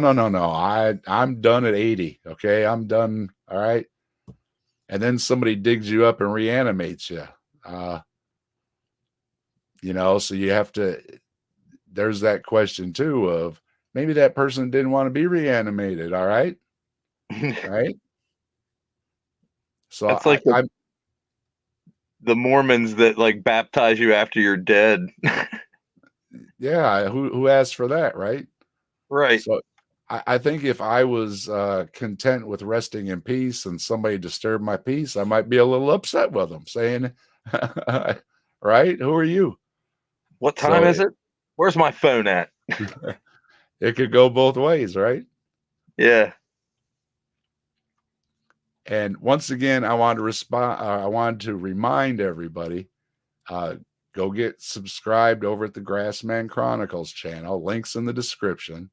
I'm done at 80, okay, I'm done, all right, and then somebody digs you up and reanimates you, so you have to, there's that question too of maybe that person didn't want to be reanimated, all right, right? So That's like the Mormons that like baptize you after you're dead. yeah, who asked for that, right? Right. So I think if I was content with resting in peace and somebody disturbed my peace, I might be a little upset with them, saying, right, who are you? What time is it? Where's my phone at? It could go both ways, right? Yeah. And once again, I wanted to remind everybody, go get subscribed over at the Grassman Chronicles channel. Links in the description,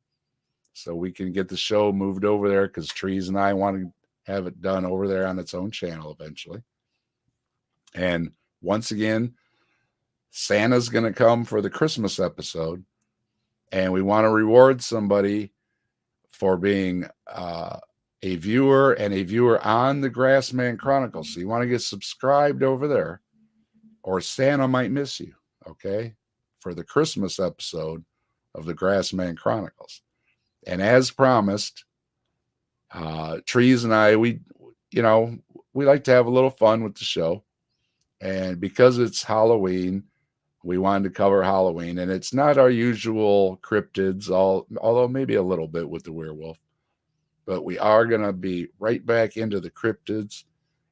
so we can get the show moved over there, because Trees and I want to have it done over there on its own channel eventually. And once again, Santa's going to come for the Christmas episode, and we want to reward somebody for being a viewer and a viewer on the Grassman Chronicles. So you want to get subscribed over there, or Santa might miss you, okay, for the Christmas episode of the Grassman Chronicles. And as promised, Trees and I, we like to have a little fun with the show. And because it's Halloween, we wanted to cover Halloween. And it's not our usual cryptids, although maybe a little bit with the werewolf. But we are going to be right back into the cryptids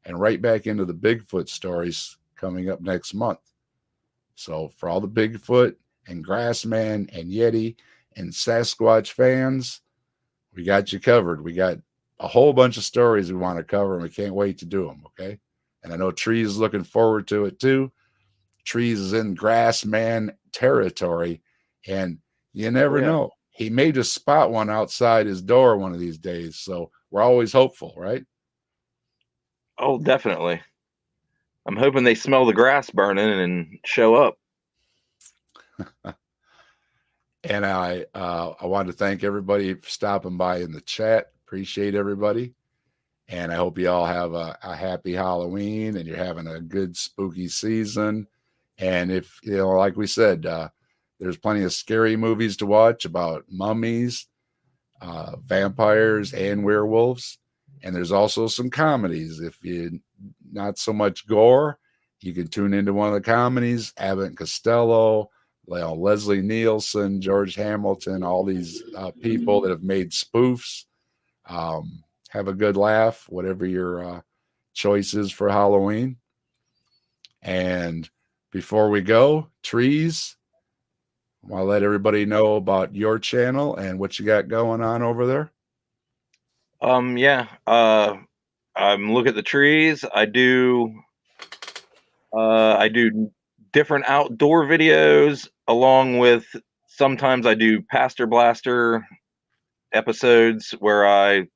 and right back into the Bigfoot stories coming up next month. So for all the Bigfoot and Grassman and Yeti and Sasquatch fans, we got you covered. We got a whole bunch of stories we want to cover, and we can't wait to do them, okay? And I know Trees is looking forward to it too. Trees is in Grassman territory, and you never know. He may just spot one outside his door one of these days, so we're always hopeful, right? Oh, definitely. I'm hoping they smell the grass burning and show up. And I want to thank everybody for stopping by in the chat. Appreciate everybody. And I hope you all have a happy Halloween, and you're having a good spooky season. And if, like we said, there's plenty of scary movies to watch about mummies, vampires, and werewolves. And there's also some comedies. If you not so much gore, you can tune into one of the comedies. Abbott and Costello, Leslie Nielsen, George Hamilton, all these people that have made spoofs. Have a good laugh, whatever your choice is for Halloween. And Before we go, Trees, I want to let everybody know about your channel and what you got going on over there. Yeah. I'm Look at the Trees. I do different outdoor videos, along with sometimes I do Pastor Blaster episodes where I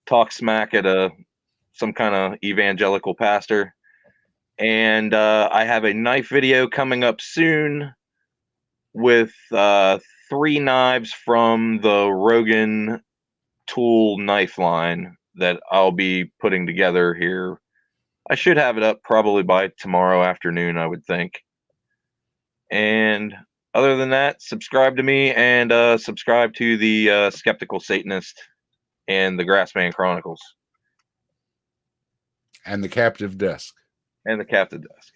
talk smack at some kind of evangelical pastor. And I have a knife video coming up soon with 3 knives from the Rogan tool knife line that I'll be putting together here. I should have it up probably by tomorrow afternoon, I would think. And other than that, subscribe to me and subscribe to the Skeptical Satanist and the Grassman Chronicles And the Captive Desk. and the Captive Desk.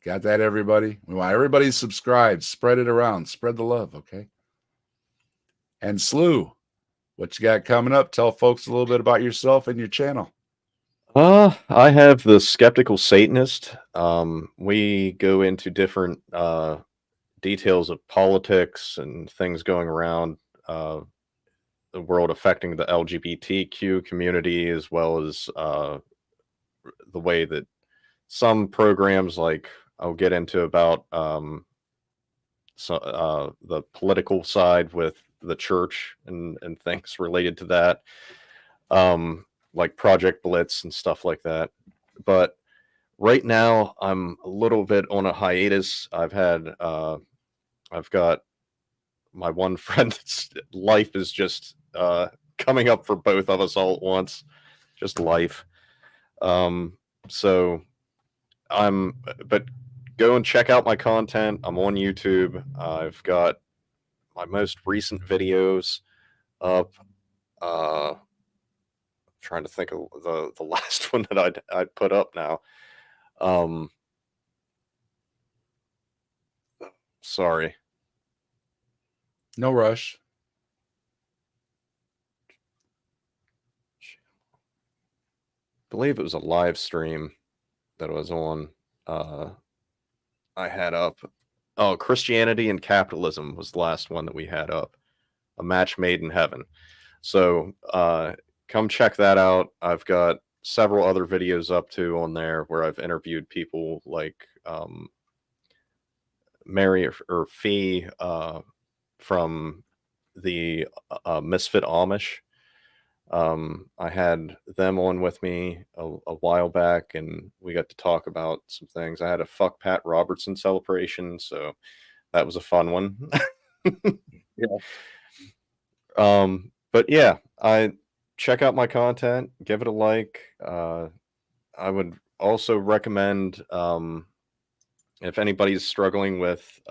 Got that, everybody? We want everybody subscribed. Spread it around. Spread the love, okay? And Slew, what you got coming up? Tell folks a little bit about yourself and your channel. I have the Skeptical Satanist. We go into different details of politics and things going around the world affecting the LGBTQ community, as well as the way that some programs, like I'll get into about the political side with the church and things related to that, like Project Blitz and stuff like that. But right now I'm a little bit on a hiatus. I've got my one friend's life is just coming up for both of us all at once, just life. So but go and check out my content. I'm on YouTube. I've got my most recent videos up. Trying to think of the last one that I'd put up now. Sorry. No rush. I believe it was a live stream that I was on. I had up. Oh, Christianity and Capitalism was the last one that we had up. A Match Made in Heaven. So come check that out. I've got several other videos up too on there where I've interviewed people like Mary or Fee from the Misfit Amish. I had them on with me a while back, and we got to talk about some things. I had a Fuck Pat Robertson celebration, so that was a fun one. Yeah. But yeah, I check out my content, give it a like. I would also recommend if anybody's struggling with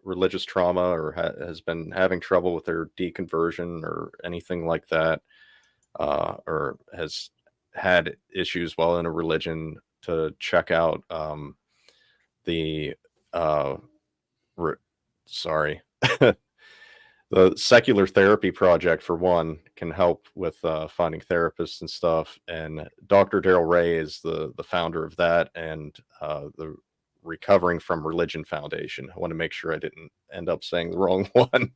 religious trauma or has been having trouble with their deconversion or anything like that, or has had issues while in a religion, to check out the the Secular Therapy Project, for one, can help with finding therapists and stuff. And Dr. Daryl Ray is the founder of that, and the Recovering from Religion Foundation. I want to make sure I didn't end up saying the wrong one,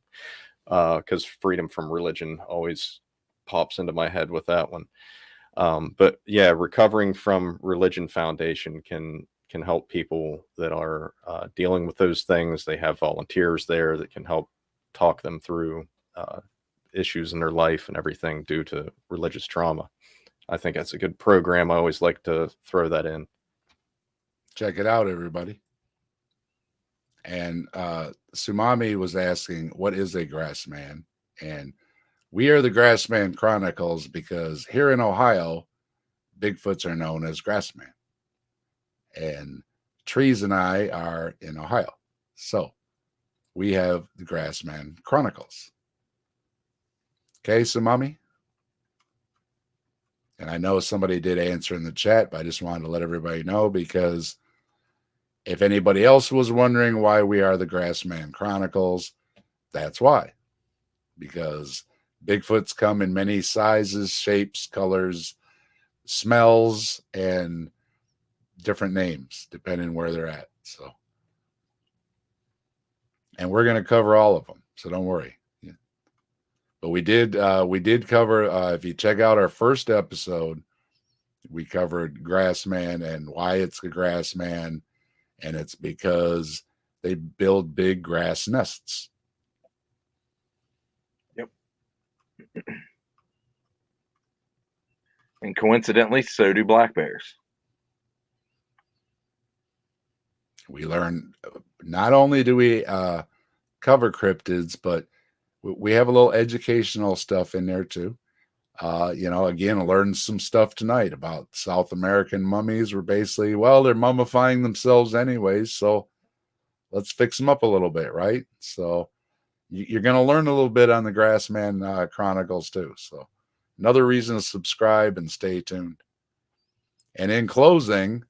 because Freedom from Religion always pops into my head with that one. But yeah, Recovering from Religion Foundation can help people that are dealing with those things. They have volunteers there that can help talk them through issues in their life and everything due to religious trauma. I think that's a good program. I always like to throw that in. Check it out, everybody. And Sumami was asking, what is a Grassman? And we are the Grassman Chronicles because here in Ohio, Bigfoots are known as Grassman. And Trees and I are in Ohio. So we have the Grassman Chronicles. Okay, Sumami? And I know somebody did answer in the chat, but I just wanted to let everybody know, because if anybody else was wondering why we are the Grassman Chronicles, that's why. Because Bigfoots come in many sizes, shapes, colors, smells, and different names depending where they're at. So, and we're going to cover all of them, so don't worry. Yeah. But we did cover. If you check out our first episode, we covered Grassman and why it's a Grassman, and it's because they build big grass nests. Yep. And coincidentally, so do black bears. We learn not only do we cover cryptids, but we have a little educational stuff in there too. Again, learned some stuff tonight about South American mummies. Were basically, well, they're mummifying themselves anyways, so let's fix them up a little bit, right? So you're going to learn a little bit on the Grassman Chronicles too. So another reason to subscribe and stay tuned. And in closing,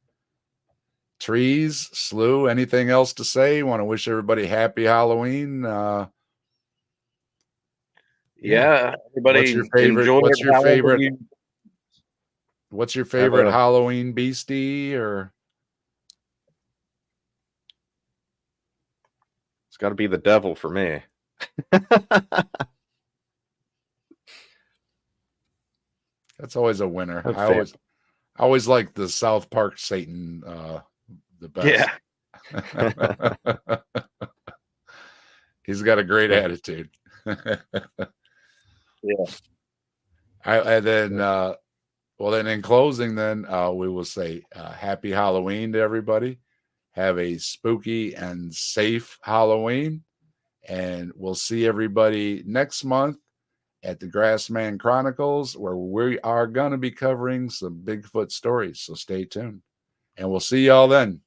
Trees, Slew, anything else to say? You want to wish everybody happy Halloween? Yeah, everybody. What's your favorite? Enjoy What's your however favorite? you- What's your favorite a- Halloween beastie? Or It's got to be the devil for me. that's always a winner. That's I always like the South Park Satan the best. Yeah. He's got a great attitude. Yeah. Then in closing, then we will say happy Halloween to everybody. Have a spooky and safe Halloween, and we'll see everybody next month at the Grassman Chronicles, where we are going to be covering some Bigfoot stories. So stay tuned, and we'll see y'all then.